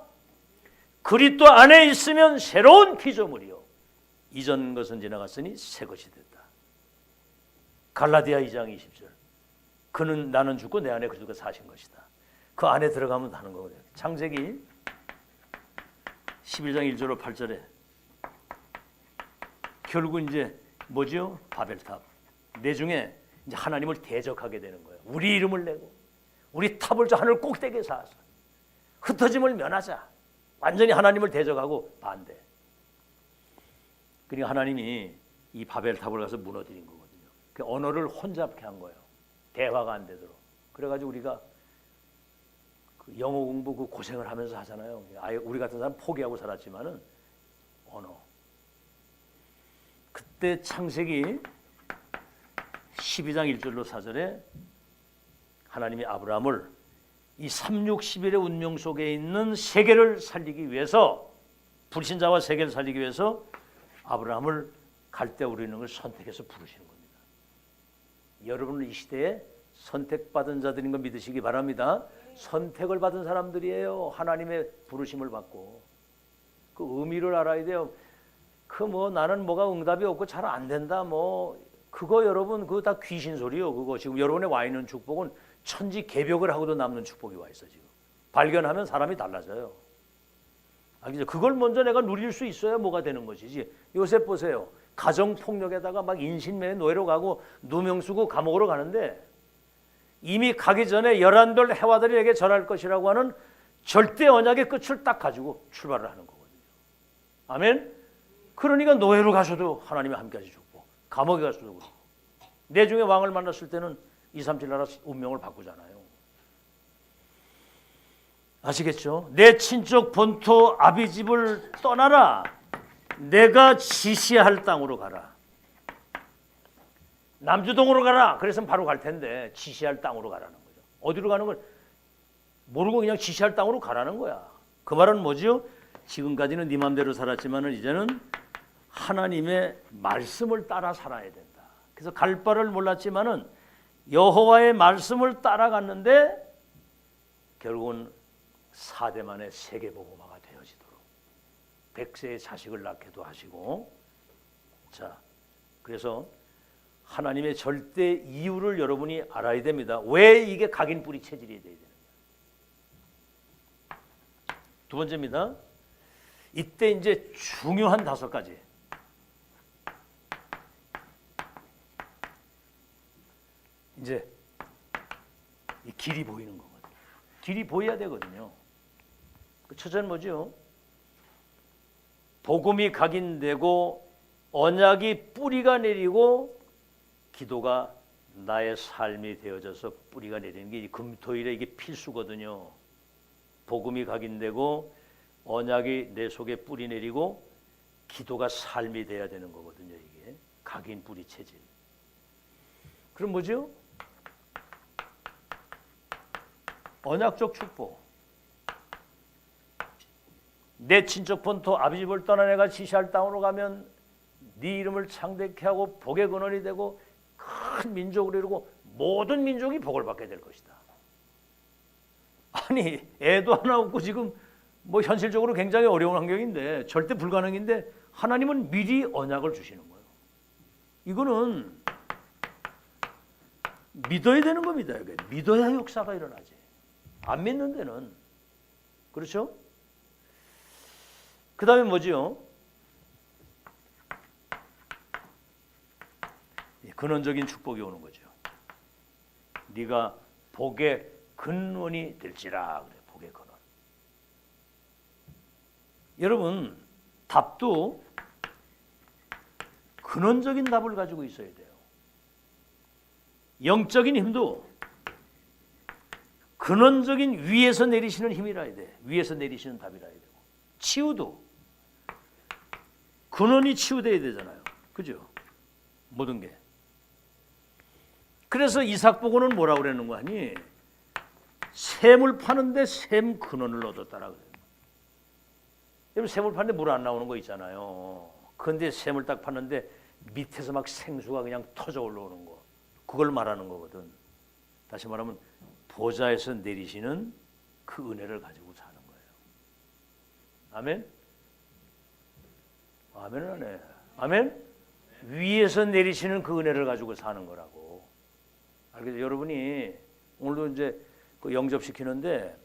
그리스도 안에 있으면 새로운 피조물이요. 이전 것은 지나갔으니 새 것이 됐다. 갈라디아 2장 20절. 그는 나는 죽고 내 안에 그리스도가 사신 것이다. 그 안에 들어가면 하는 거거든요. 창세기 11장 1절로 8절에 결국 이제 뭐죠? 바벨탑. 내중에 이제 하나님을 대적하게 되는 거예요. 우리 이름을 내고 우리 탑을 저 하늘 꼭대기에 쌓아서 흩어짐을 면하자. 완전히 하나님을 대적하고 반대. 그러니까 하나님이 이 바벨탑을 가서 무너뜨린 거거든요. 그 언어를 혼잡케 한 거예요. 대화가 안 되도록. 그래가지고 우리가 그 영어 공부 그 고생을 하면서 하잖아요. 아예 우리 같은 사람 포기하고 살았지만은 언어. 그때 창세기 12장 1절로 4절에 하나님이 아브라함을 이 360일의 운명 속에 있는 세계를 살리기 위해서 불신자와 세계를 살리기 위해서 아브라함을 갈대 우르는 걸 선택해서 부르시는 겁니다. 여러분은 이 시대에 선택받은 자들인 거 믿으시기 바랍니다. 선택을 받은 사람들이에요. 하나님의 부르심을 받고 그 의미를 알아야 돼요. 그 뭐 나는 뭐가 응답이 없고 잘 안 된다 뭐 그거 여러분 그거 다 귀신 소리요. 그거 지금 여러분의 와 있는 축복은 천지 개벽을 하고도 남는 축복이 와 있어 지금. 발견하면 사람이 달라져요. 알겠죠? 그걸 먼저 내가 누릴 수 있어야 뭐가 되는 것이지. 요새 보세요. 가정 폭력에다가 막 인신매의 노예로 가고 누명 쓰고 감옥으로 가는데 이미 가기 전에 11별 해와들이 내게 절할 것이라고 하는 절대 언약의 끝을 딱 가지고 출발을 하는 거거든요. 아멘. 그러니까 노예로 가셔도 하나님이 함께 하시고 감옥에 가셔도 그렇고 내 중에 왕을 만났을 때는 237 나라 운명을 바꾸잖아요. 아시겠죠? 내 친척 본토 아비집을 떠나라. 내가 지시할 땅으로 가라. 남주동으로 가라. 그래서 바로 갈 텐데 지시할 땅으로 가라는 거죠. 어디로 가는 걸 모르고 그냥 지시할 땅으로 가라는 거야. 그 말은 뭐지요? 지금까지는 네 맘대로 살았지만은 이제는 하나님의 말씀을 따라 살아야 된다. 그래서 갈 바를 몰랐지만은 여호와의 말씀을 따라갔는데 결국은 4대 만에 세계복음화가 되어지도록 100세의 자식을 낳게도 하시고 자 그래서 하나님의 절대 이유를 여러분이 알아야 됩니다. 왜 이게 각인 뿌리 체질이 돼야 되느냐. 두 번째입니다. 이때 이제 중요한 5가지. 이제 이 길이 보이는 거거든요. 길이 보여야 되거든요. 첫째는 뭐죠? 복음이 각인되고 언약이 뿌리가 내리고 기도가 나의 삶이 되어져서 뿌리가 내리는 게 금토일에 이게 필수거든요. 복음이 각인되고 언약이 내 속에 뿌리 내리고 기도가 삶이 돼야 되는 거거든요. 이게 각인 뿌리 체질. 그럼 뭐죠? 언약적 축복. 내 친척 본토 아비 집을 떠나 내가 지시할 땅으로 가면 네 이름을 창대케 하고 복의 근원이 되고 큰 민족으로 이루고 모든 민족이 복을 받게 될 것이다. 아니 애도 하나 없고 지금 뭐 현실적으로 굉장히 어려운 환경인데 절대 불가능인데 하나님은 미리 언약을 주시는 거예요. 이거는 믿어야 되는 겁니다. 이게. 믿어야 역사가 일어나지. 안 믿는 데는 그렇죠? 그 다음에 뭐지요? 근원적인 축복이 오는 거죠. 네가 복의 근원이 될지라 그래. 복의 근원. 여러분 답도 근원적인 답을 가지고 있어야 돼요. 영적인 힘도 근원적인 위에서 내리시는 힘이라야 돼. 위에서 내리시는 답이라야 되고 치유도 근원이 치유돼야 되잖아요. 그죠? 모든 게. 그래서 이삭 보고는 뭐라고 그러는 거 아니? 샘을 파는데 샘 근원을 얻었다라 그래요. 여러분 샘을 파는데 물 안 나오는 거 있잖아요. 그런데 샘을 딱 파는데 밑에서 막 생수가 그냥 터져 올라오는 거. 그걸 말하는 거거든. 다시 말하면 보좌에서 내리시는 그 은혜를 가지고 사는 거예요. 아멘? 아멘은 안 해. 아멘? 위에서 내리시는 그 은혜를 가지고 사는 거라고. 알겠죠? 여러분이 오늘도 이제 그 영접시키는데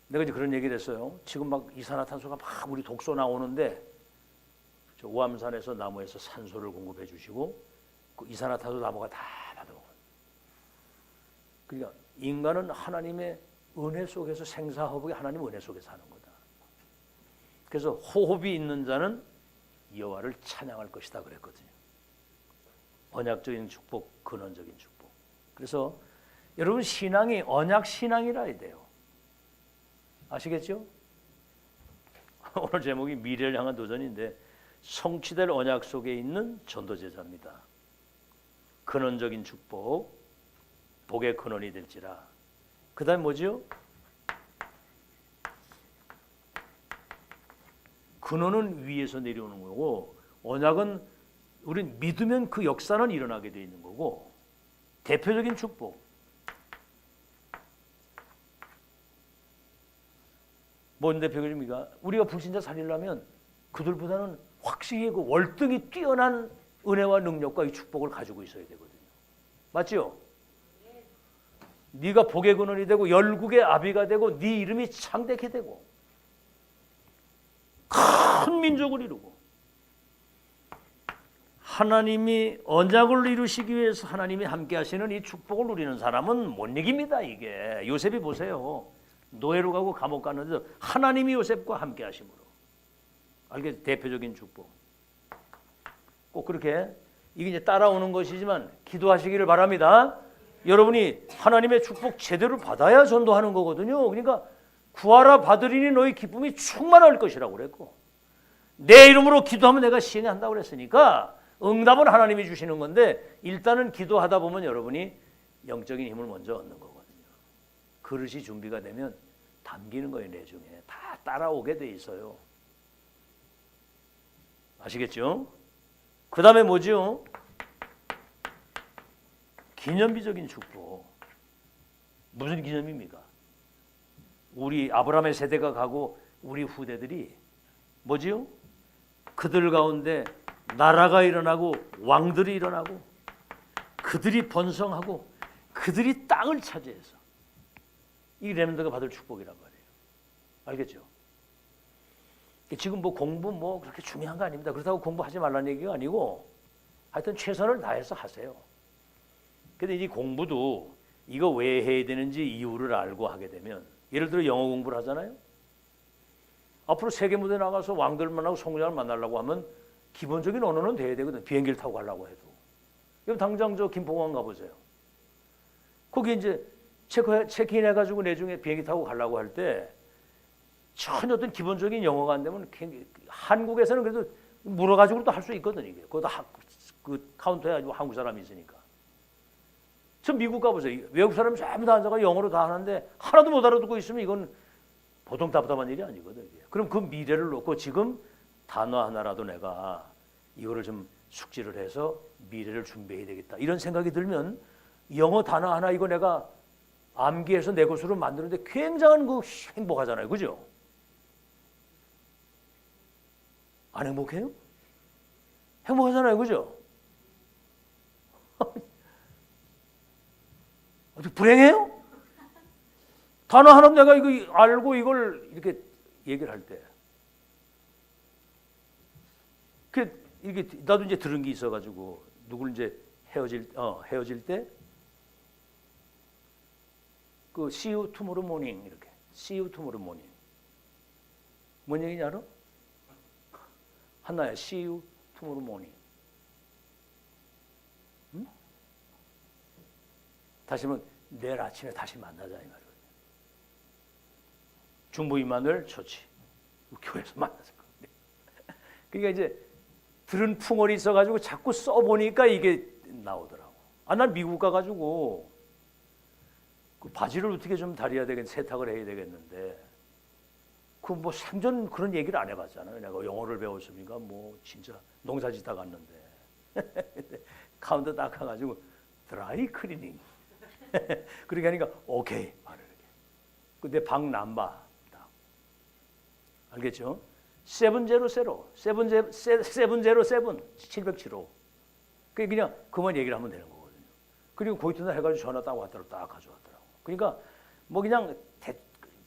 내가 이제 그런 얘기를 했어요. 지금 막 이산화탄소가 막 우리 독소 나오는데 저 오암산에서 나무에서 산소를 공급해 주시고 그 이산화탄소 나무가 다 받아먹어요. 그러니까 인간은 하나님의 은혜 속에서 생사호흡이 하나님 은혜 속에 사는 거다. 그래서 호흡이 있는 자는 여호와를 찬양할 것이다 그랬거든요. 언약적인 축복, 근원적인 축복. 그래서 여러분 신앙이 언약 신앙이라 해야 돼요. 아시겠죠? 오늘 제목이 미래를 향한 도전인데 성취될 언약 속에 있는 전도제자입니다. 근원적인 축복, 복의 근원이 될지라. 그 다음에 뭐지요? 근원은 위에서 내려오는 거고 언약은 우린 믿으면 그 역사는 일어나게 돼 있는 거고 대표적인 축복. 뭔 대표적입니까? 우리가 불신자 살리려면 그들보다는 확실히 그 월등히 뛰어난 은혜와 능력과 이 축복을 가지고 있어야 되거든요. 맞죠? 네가 복의 근원이 되고 열국의 아비가 되고 네 이름이 창대케 되고 큰 민족을 이루고 하나님이 언약을 이루시기 위해서 하나님이 함께 하시는 이 축복을 누리는 사람은 못 이깁니다. 이게 요셉이 보세요. 노예로 가고 감옥 갔는데도 하나님이 요셉과 함께 하심으로. 알겠죠? 대표적인 축복. 꼭 그렇게 이게 이제 따라오는 것이지만 기도하시기를 바랍니다. 여러분이 하나님의 축복 제대로 받아야 전도하는 거거든요. 그러니까 구하라 받으리니 너희 기쁨이 충만할 것이라고 그랬고 내 이름으로 기도하면 내가 시행한다고 그랬으니까 응답은 하나님이 주시는 건데 일단은 기도하다 보면 여러분이 영적인 힘을 먼저 얻는 거거든요. 그릇이 준비가 되면 담기는 거예요. 내 중에 다 따라오게 돼 있어요. 아시겠죠? 그 다음에 뭐죠? 기념비적인 축복. 무슨 기념입니까? 우리 아브라함의 세대가 가고 우리 후대들이 뭐지요? 그들 가운데 나라가 일어나고 왕들이 일어나고 그들이 번성하고 그들이 땅을 차지해서 이 렘넌트가 받을 축복이란 말이에요. 알겠죠? 지금 뭐 공부 뭐 그렇게 중요한 거 아닙니다. 그렇다고 공부하지 말라는 얘기가 아니고 하여튼 최선을 다해서 하세요. 근데 이 공부도 이거 왜 해야 되는지 이유를 알고 하게 되면, 예를 들어 영어 공부를 하잖아요. 앞으로 세계 무대에 나가서 왕들 만나고 성장을 만나려고 하면 기본적인 언어는 돼야 되거든. 비행기를 타고 가려고 해도. 그럼 당장 저 김포공항 가보세요. 거기 이제 체크인 해가지고 내중에 비행기 타고 가려고 할 때 전혀 어떤 기본적인 영어가 안 되면 한국에서는 그래도 물어가지고도 할 수 있거든. 이게 그것도 그 카운터에 아주 한국 사람이 있으니까. 저 미국 가보세요. 외국 사람이 전부 다 앉아가 영어로 다 하는데 하나도 못 알아듣고 있으면 이건 보통 답답한 일이 아니거든. 이게. 그럼 그 미래를 놓고 지금 단어 하나라도 내가 이거를 좀 숙지를 해서 미래를 준비해야 되겠다, 이런 생각이 들면 영어 단어 하나 이거 내가 암기해서 내 것으로 만드는데 굉장한 그 행복하잖아요. 그죠? 안 행복해요? 행복하잖아요. 그죠? 불행해요? 단어 하나 내가 이거 알고 이걸 이렇게 얘기를 할 때, 이게 나도 이제 들은 게 있어가지고 누굴 이제 헤어질 때 그 see you tomorrow morning 이렇게 see you tomorrow morning 뭔 얘기인지 알아? 한나야 see you tomorrow morning. 응? 다시 면 내일 아침에 다시 만나자 이 말이거든요. 중부 임마누엘 좋지. 교회에서 만나서. 그러니까 이제 들은 풍월이 있어가지고 자꾸 써보니까 이게 나오더라고. 난 미국 가가지고 그 바지를 어떻게 좀 다려야 되겠, 세탁을 해야 되겠는데 그 뭐 생전 그런 얘기를 안 해봤잖아요. 내가 영어를 배웠으니까 뭐 진짜 농사짓다 갔는데 카운터 딱 가가지고 드라이 클리닝 그렇게 하니까 오케이 말을 이렇게. 근데 방 남바 딱 알겠죠? 707 707 그냥 그만 얘기를 하면 되는 거거든요. 그리고 고이트날 해가지고 전화 딱 왔더라고, 딱 가져왔더라고. 그러니까 뭐 그냥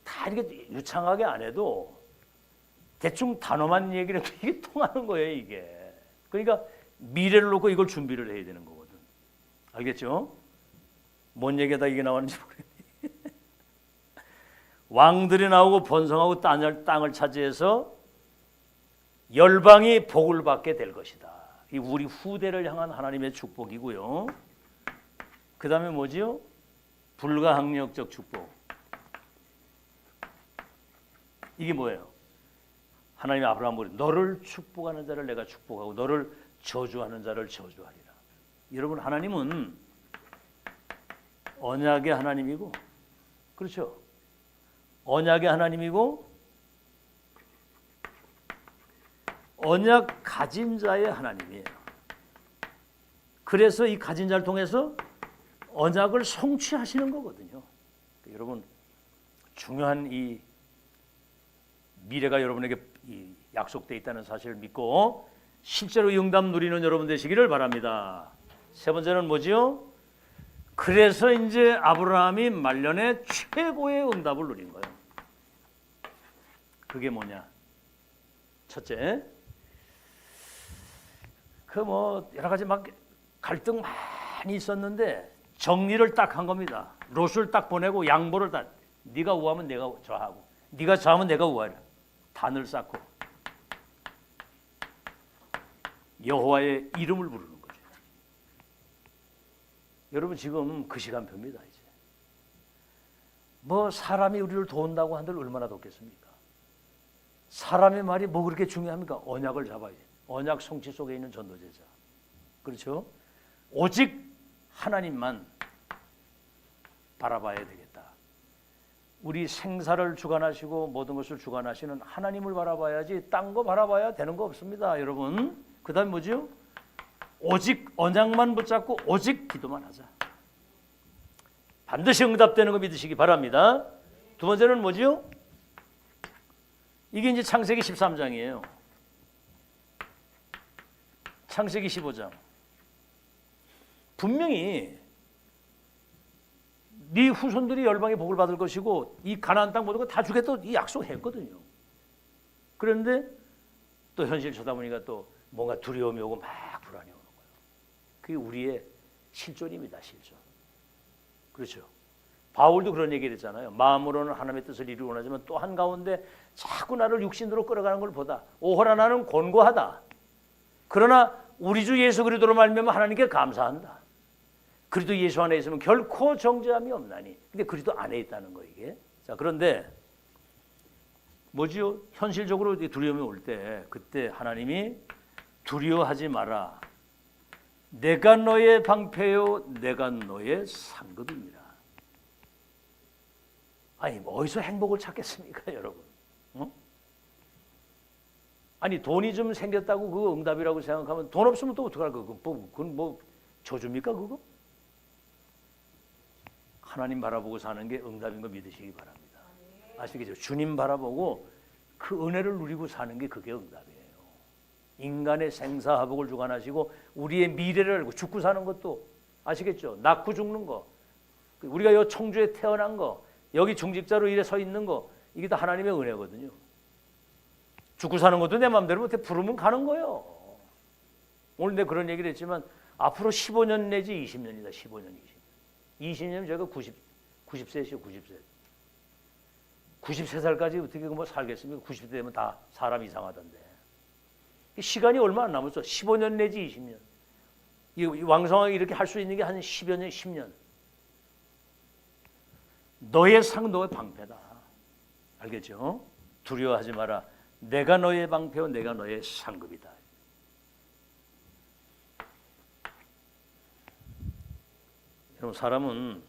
다 이렇게 유창하게 안 해도 대충 단어만 얘기를 해도 이게 통하는 거예요, 이게. 그러니까 미래를 놓고 이걸 준비를 해야 되는 거거든. 알겠죠? 뭔 얘기다 이게 나왔는지 모르겠네. 왕들이 나오고 번성하고 땅을 차지해서 열방이 복을 받게 될 것이다. 이 우리 후대를 향한 하나님의 축복이고요. 그 다음에 뭐지요? 불가항력적 축복. 이게 뭐예요? 하나님이 아브라함을 너를 축복하는 자를 내가 축복하고 너를 저주하는 자를 저주하리라. 여러분, 하나님은 언약의 하나님이고, 그렇죠? 언약의 하나님이고 언약 가진 자의 하나님이에요. 그래서 이 가진 자를 통해서 언약을 성취하시는 거거든요. 여러분, 중요한 이 미래가 여러분에게 약속되어 있다는 사실을 믿고 실제로 응답 누리는 여러분 되시기를 바랍니다. 세 번째는 뭐지요? 그래서 이제 아브라함이 말년에 최고의 응답을 누린 거예요. 그게 뭐냐? 첫째, 그 뭐 여러 가지 막 갈등 많이 있었는데 정리를 딱 한 겁니다. 롯을 딱 보내고 양보를 다. 네가 우하면 내가 저하고, 네가 저하면 내가 우하리라. 단을 쌓고 여호와의 이름을 부르는 거죠. 여러분, 지금 그 시간표입니다. 이제 뭐 사람이 우리를 도운다고 한들 얼마나 돕겠습니까? 사람의 말이 뭐 그렇게 중요합니까? 언약을 잡아야지. 언약 성취 속에 있는 전도제자. 그렇죠? 오직 하나님만 바라봐야 되겠다. 우리 생사를 주관하시고 모든 것을 주관하시는 하나님을 바라봐야지 딴 거 바라봐야 되는 거 없습니다, 여러분. 그 다음에 뭐죠? 오직 언약만 붙잡고 오직 기도만 하자. 반드시 응답되는 거 믿으시기 바랍니다. 두 번째는 뭐죠? 이게 이제 창세기 13장이에요. 창세기 15장. 분명히 네 후손들이 열방의 복을 받을 것이고 이 가나안 땅 모든 거 다 주겠다 이 약속했거든요. 그런데 또 현실 쳐다보니까 또 뭔가 두려움이 오고 막 불안이 오는 거예요. 그게 우리의 실존입니다. 실존. 그렇죠. 바울도 그런 얘기를 했잖아요. 마음으로는 하나님의 뜻을 이루고 원하지만 또 한가운데 자꾸 나를 육신으로 끌어가는 걸 보다 오호라 나는 곤고하다. 그러나 우리 주 예수 그리스도로 말미암아 하나님께 감사한다. 그리스도 예수 안에 있으면 결코 정죄함이 없나니. 근데 그리스도 안에 있다는 거 이게. 자, 그런데 뭐지요? 현실적으로 두려움이 올 때 그때 하나님이 두려워하지 마라. 내가 너의 방패요 내가 너의 상급입니다. 아니 뭐 어디서 행복을 찾겠습니까, 여러분? 어? 아니 돈이 좀 생겼다고 그거 응답이라고 생각하면 돈 없으면 또 어떡할 거고? 그건 뭐 저주입니까 그거? 하나님 바라보고 사는 게 응답인 거 믿으시기 바랍니다. 아시겠죠? 주님 바라보고 그 은혜를 누리고 사는 게 그게 응답이에요. 인간의 생사화복을 주관하시고 우리의 미래를 알고 죽고 사는 것도 아시겠죠? 낳고 죽는 거, 우리가 이 청주에 태어난 거, 여기 중직자로 이래 서 있는 거 이게 다 하나님의 은혜거든요. 죽고 사는 것도 내 마음대로 못해. 부르면 가는 거예요. 오늘 내가 그런 얘기를 했지만 앞으로 15년 내지 20년이다. 15년, 20년이면 제가 90세시요. 90세. 93살까지 어떻게 뭐 살겠습니까? 90세 되면 다 사람 이상하던데. 시간이 얼마 안 남았어. 15년 내지 20년. 이 왕성하게 이렇게 할 수 있는 게 한 10여 년, 10년. 너의 상, 너의 방패다. 알겠죠? 두려워하지 마라. 내가 너의 방패요, 내가 너의 상급이다. 여러분, 사람은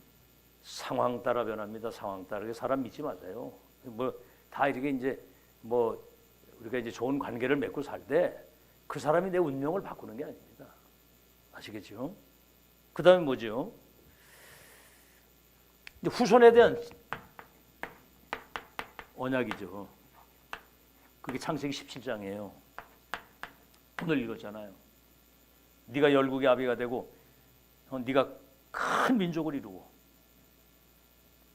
상황 따라 변합니다. 상황 따라. 사람 믿지 마세요. 뭐 다 이렇게 이제 뭐 우리가 이제 좋은 관계를 맺고 살 때 그 사람이 내 운명을 바꾸는 게 아닙니다. 아시겠죠? 그 다음에 뭐죠? 후손에 대한 언약이죠. 그게 창세기 17장이에요. 오늘 읽었잖아요. 네가 열국의 아비가 되고 네가 큰 민족을 이루고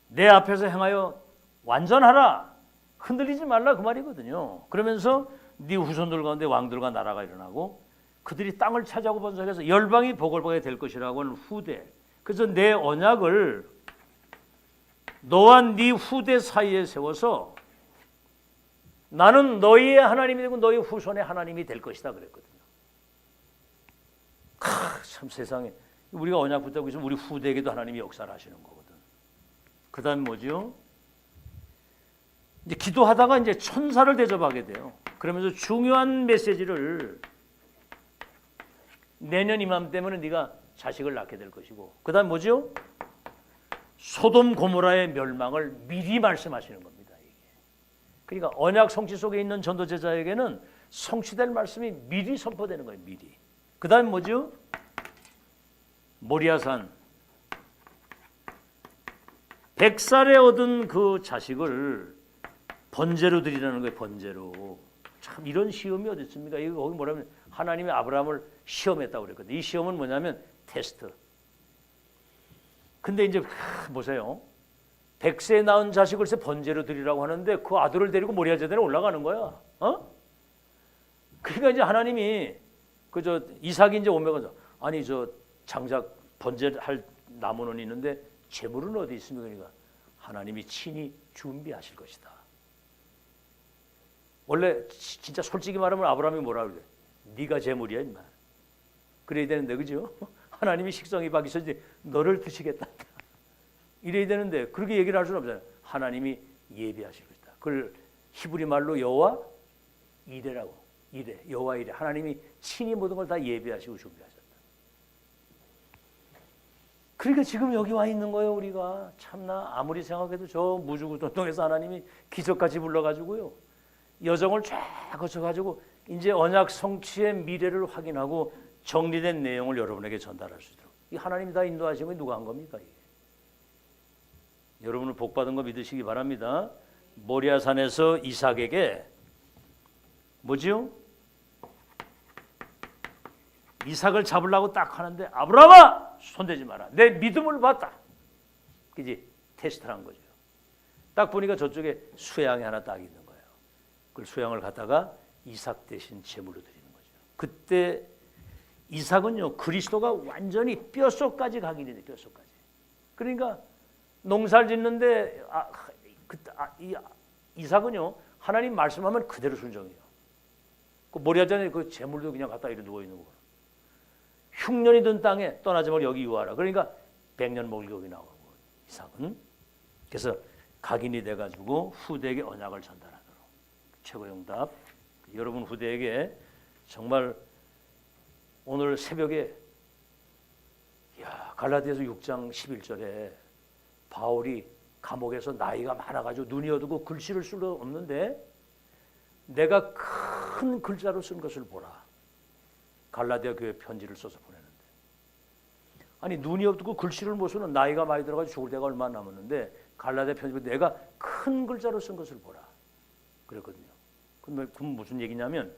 내 앞에서 행하여 완전하라. 흔들리지 말라 그 말이거든요. 그러면서 네 후손들 가운데 왕들과 나라가 일어나고 그들이 땅을 차지하고 번성해서 열방이 복을 받게 될 것이라고 하는 후대. 그래서 내 언약을 너와 네 후대 사이에 세워서 나는 너희의 하나님이 되고 너희 후손의 하나님이 될 것이다 그랬거든요. 참 세상에 우리가 언약 붙잡고 있으면 우리 후대에게도 하나님이 역사를 하시는 거거든. 그 다음에 뭐죠? 이제 기도하다가 이제 천사를 대접하게 돼요. 그러면서 중요한 메시지를 내년 이맘때면은 네가 자식을 낳게 될 것이고, 그 다음 뭐죠? 소돔 고모라의 멸망을 미리 말씀하시는 겁니다. 이게. 그러니까 언약 성취 속에 있는 전도 제자에게는 성취될 말씀이 미리 선포되는 거예요. 미리. 그 다음 뭐죠? 모리아산 100살에 얻은 그 자식을 번제로 드리라는 거예요. 번제로. 참 이런 시험이 어디 있습니까? 이거 거기 뭐라면 하나님이 아브라함을 시험했다고 그랬거든요. 이 시험은 뭐냐면 테스트. 근데 이제 보세요. 100세에 낳은 자식을 번제로 드리라고 하는데 그 아들을 데리고 모리아 제단에 올라가는 거야. 어? 그러니까 이제 하나님이 그 이삭이 이제 오면 아니 장작 번제할 나무는 있는데 재물은 어디 있습니까? 그러니까 하나님이 친히 준비하실 것이다. 원래 진짜 솔직히 말하면 아브라함이 뭐라 그래? 네가 재물이야 임마. 그래야 되는데 그죠? 하나님이 식성이 바뀌셔서 너를 드시겠다. 이래야 되는데 그렇게 얘기를 할 수는 없잖아요. 하나님이 예비하실 것이다. 그걸 히브리 말로 여호와 이레라고. 이레, 여호와 이레. 하나님이 친히 모든 걸 다 예비하시고 준비하셨다. 그러니까 지금 여기 와 있는 거예요. 우리가 참나 아무리 생각해도 저 무주구동동에서 하나님이 기적까지 불러가지고요. 여정을 쫙 거쳐가지고 이제 언약 성취의 미래를 확인하고 정리된 내용을 여러분에게 전달할 수 있도록. 이 하나님이 다 인도하신 거 누가 한 겁니까? 이게. 여러분을 복받은 거 믿으시기 바랍니다. 모리아산에서 이삭에게 뭐지요? 이삭을 잡으려고 딱 하는데 아브라함아! 손대지 마라. 내 믿음을 봤다. 그지? 테스트를 한 거죠. 딱 보니까 저쪽에 수양이 하나 딱 있는 거예요. 그 수양을 갖다가 이삭 대신 제물로 드리는 거죠. 그때 이삭은요 그리스도가 완전히 뼛속까지 각인이 돼. 뼛속까지. 그러니까 농사를 짓는데 이삭은요 하나님 말씀하면 그대로 순종해요. 그 모리아잔에 그 제물도 그냥 갖다 이렇게 누워 있는 거예요. 흉년이 든 땅에 떠나지 말고 여기 유하라. 그러니까 100년 먹을 게 여기 나오고 이삭은 그래서 각인이 돼가지고 후대에게 언약을 전달하도록 최고의 응답. 여러분 후대에게 정말 오늘 새벽에 갈라디아서 6장 11절에 바울이 감옥에서 나이가 많아가지고 눈이 어두고 글씨를 쓸 수 없는데 내가 큰 글자로 쓴 것을 보라. 갈라디아 교회 편지를 써서 보내는데 아니 눈이 어두고 글씨를 못 쓰는 나이가 많이 들어가지고 죽을 때가 얼마 남았는데 갈라디아 편지를 내가 큰 글자로 쓴 것을 보라. 그랬거든요. 그럼 무슨 얘기냐면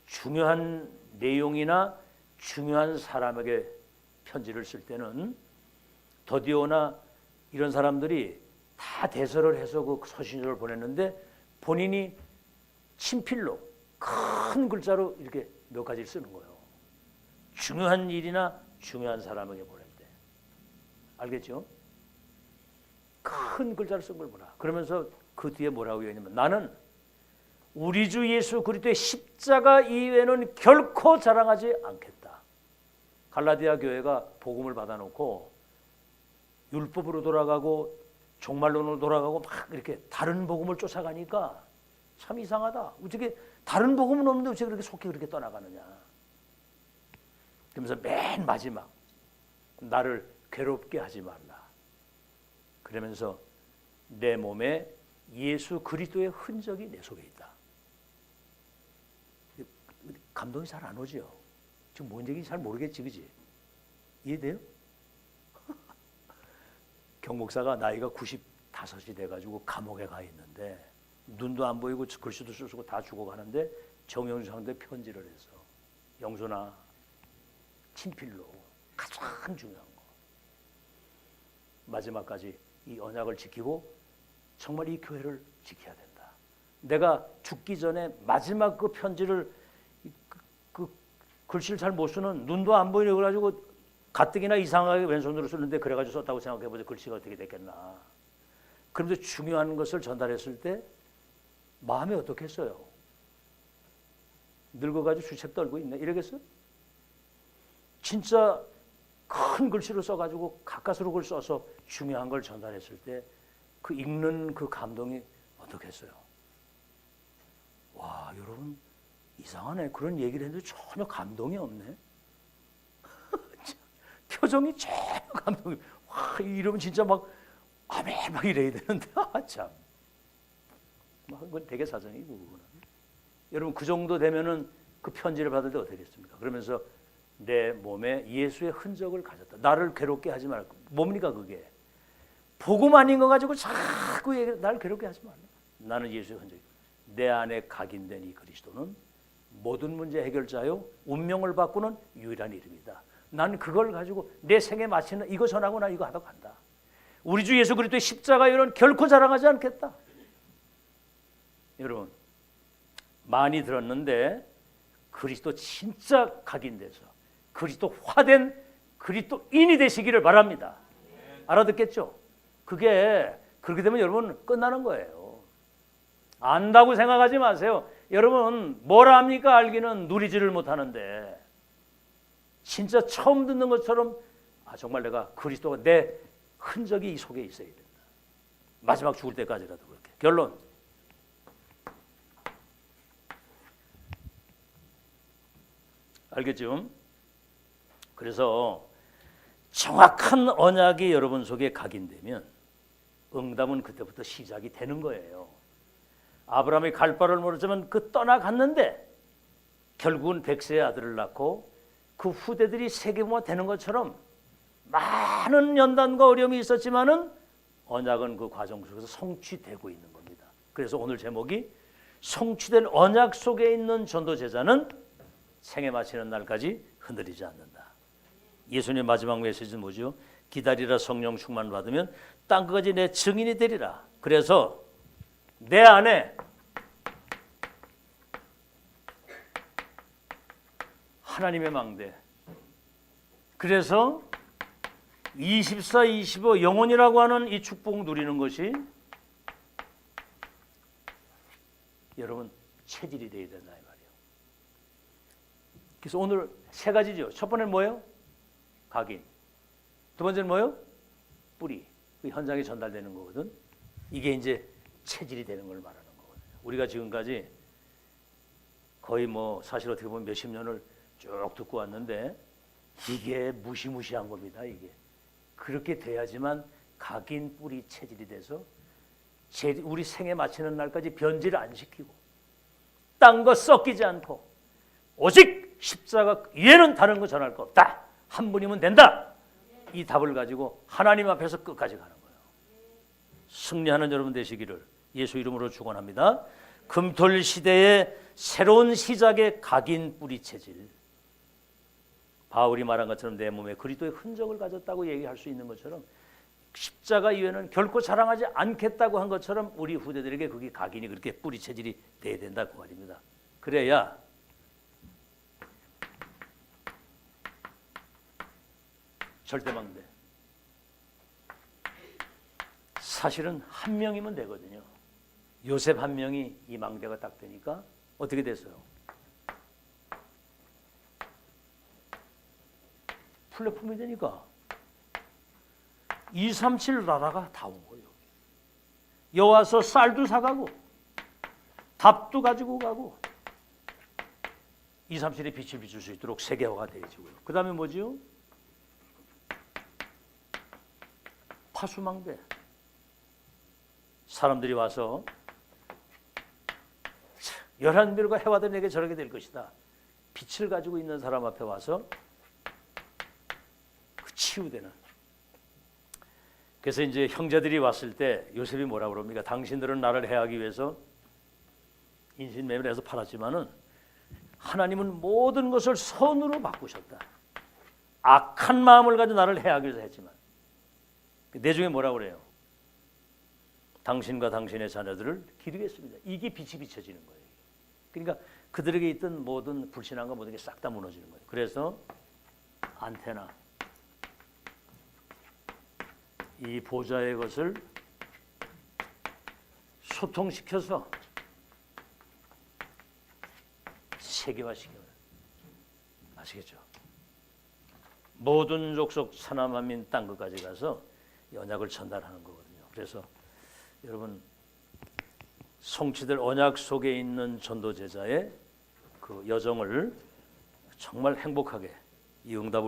중요한 내용이나 중요한 사람에게 편지를 쓸 때는 더디오나 이런 사람들이 다 대서를 해서 그 서신서를 보냈는데 본인이 친필로 큰 글자로 이렇게 몇 가지를 쓰는 거예요. 중요한 일이나 중요한 사람에게 보낼 때. 알겠죠? 큰 글자를 쓴 걸 보라. 그러면서 그 뒤에 뭐라고 얘기하냐면 나는 우리 주 예수 그리스도의 십자가 이외에는 결코 자랑하지 않겠다. 갈라디아 교회가 복음을 받아놓고 율법으로 돌아가고 종말론으로 돌아가고 막 이렇게 다른 복음을 쫓아가니까 참 이상하다. 어떻게 다른 복음은 없는데 어떻게 그렇게 속히 그렇게 떠나가느냐. 그러면서 맨 마지막 나를 괴롭게 하지 말라. 그러면서 내 몸에 예수 그리스도의 흔적이 내 속에 있다. 감동이 잘 안 오죠. 지금 뭔 얘기인지 잘 모르겠지, 그지? 이해돼요? 경목사가 나이가 95이 돼가지고 감옥에 가 있는데 눈도 안 보이고 글씨도 쓸 수 없고 다 죽어가는데 정영수한테 편지를 해서 영순아 친필로 가장 중요한 거 마지막까지 이 언약을 지키고 정말 이 교회를 지켜야 된다. 내가 죽기 전에 마지막 그 편지를 그 글씨를 잘 못 쓰는 눈도 안 보이고 그래가지고 가뜩이나 이상하게 왼손으로 쓰는데 그래가지고 썼다고 생각해보자. 글씨가 어떻게 됐겠나. 그런데 중요한 것을 전달했을 때 마음이 어떻겠어요? 늙어가지고 주책 떨고 있네 이러겠어요? 진짜 큰 글씨로 써가지고 가까스로 글 써서 중요한 걸 전달했을 때 그 읽는 그 감동이 어떻겠어요? 와 여러분 이상하네. 그런 얘기를 했는데 전혀 감동이 없네. 표정이 전혀 감동이. 와 이러면 진짜 막 아멘 막 이래야 되는데 참. 그건 되게 사정이고 그거는. 여러분 그 정도 되면은 그 편지를 받을 때 어떻게 됐습니까? 그러면서 내 몸에 예수의 흔적을 가졌다. 나를 괴롭게 하지 말고. 뭡니까 그게? 복음 아닌 거 가지고 자꾸 나를 괴롭게 하지 말라. 나는 예수의 흔적이. 내 안에 각인된 이 그리스도는 모든 문제 해결자요 운명을 바꾸는 유일한 이름이다. 나는 그걸 가지고 내 생에 마치는 이거 전하고 나 이거 하다 간다. 우리 주 예수 그리스도의 십자가에는 결코 자랑하지 않겠다. 여러분 많이 들었는데 그리스도 진짜 각인돼서 그리스도화된 그리스도인이 되시기를 바랍니다. 알아듣겠죠? 그게 그렇게 되면 여러분 끝나는 거예요. 안다고 생각하지 마세요. 여러분 뭘 압니까? 알기는 누리지를 못하는데 진짜 처음 듣는 것처럼 정말 내가 그리스도가 내 흔적이 이 속에 있어야 된다. 마지막 죽을 때까지라도 그렇게. 결론 알겠죠? 그래서 정확한 언약이 여러분 속에 각인되면 응답은 그때부터 시작이 되는 거예요. 아브라함이 갈 바를 모르지만 그 떠나갔는데 결국은 백세의 아들을 낳고 그 후대들이 세계화 되는 것처럼 많은 연단과 어려움이 있었지만은 언약은 그 과정 속에서 성취되고 있는 겁니다. 그래서 오늘 제목이 성취된 언약 속에 있는 전도 제자는 생애 마치는 날까지 흔들리지 않는다. 예수님의 마지막 메시지는 뭐죠? 기다리라 성령 충만 받으면 땅 끝까지 내 증인이 되리라. 그래서 내 안에 하나님의 망대. 그래서 24, 25 영혼이라고 하는 이 축복 누리는 것이 여러분 체질이 되어야 된다 이 말이에요. 그래서 오늘 세 가지죠. 첫 번째는 뭐예요? 각인. 두 번째는 뭐예요? 뿌리. 그 현장에 전달되는 거거든. 이게 이제 체질이 되는 걸 말하는 거거든요. 우리가 지금까지 거의 뭐 사실 어떻게 보면 몇십 년을 쭉 듣고 왔는데 이게 무시무시한 겁니다. 이게 그렇게 돼야지만 각인 뿌리 체질이 돼서 우리 생에 마치는 날까지 변질을 안 시키고 딴 거 섞이지 않고 오직 십자가 위에는 다른 거 전할 거 없다. 한 분이면 된다. 이 답을 가지고 하나님 앞에서 끝까지 가는 거예요. 승리하는 여러분 되시기를 예수 이름으로 축원합니다. 금토일 시대의 새로운 시작의 각인 뿌리 체질. 바울이 말한 것처럼 내 몸에 그리스도의 흔적을 가졌다고 얘기할 수 있는 것처럼 십자가 이외에는 결코 자랑하지 않겠다고 한 것처럼 우리 후대들에게 그게 각인이 그렇게 뿌리 체질이 돼야 된다 그 말입니다. 그래야 절대망대. 사실은 한 명이면 되거든요. 요셉 한 명이 이 망대가 딱 되니까 어떻게 됐어요? 플랫폼이 되니까 237 나라가 다 온 거예요. 여와서 쌀도 사가고 밥도 가지고 가고 237의 빛을 비출 수 있도록 세계화가 되어지고요. 그 다음에 뭐지요? 파수망대. 사람들이 와서 11별과 해와도 내게 저렇게 될 것이다. 빛을 가지고 있는 사람 앞에 와서 그 치유되는. 그래서 이제 형제들이 왔을 때 요셉이 뭐라고 그럽니까? 당신들은 나를 해하기 위해서 인신매매해서 팔았지만은 하나님은 모든 것을 선으로 바꾸셨다. 악한 마음을 가지고 나를 해하기 위해서 했지만 내중에 뭐라고 그래요? 당신과 당신의 자녀들을 기르겠습니다. 이게 빛이 비춰지는 거예요. 그러니까 그들에게 있던 모든 불신앙과 모든 게 싹 다 무너지는 거예요. 그래서 안테나 이 보좌의 것을 소통시켜서 세계화시켜요. 아시겠죠? 모든 족속 사나만민 땅 끝까지 가서 언약을 전달하는 거거든요. 그래서 여러분 성취될 언약 속에 있는 전도 제자의 그 여정을 정말 행복하게 이 응답을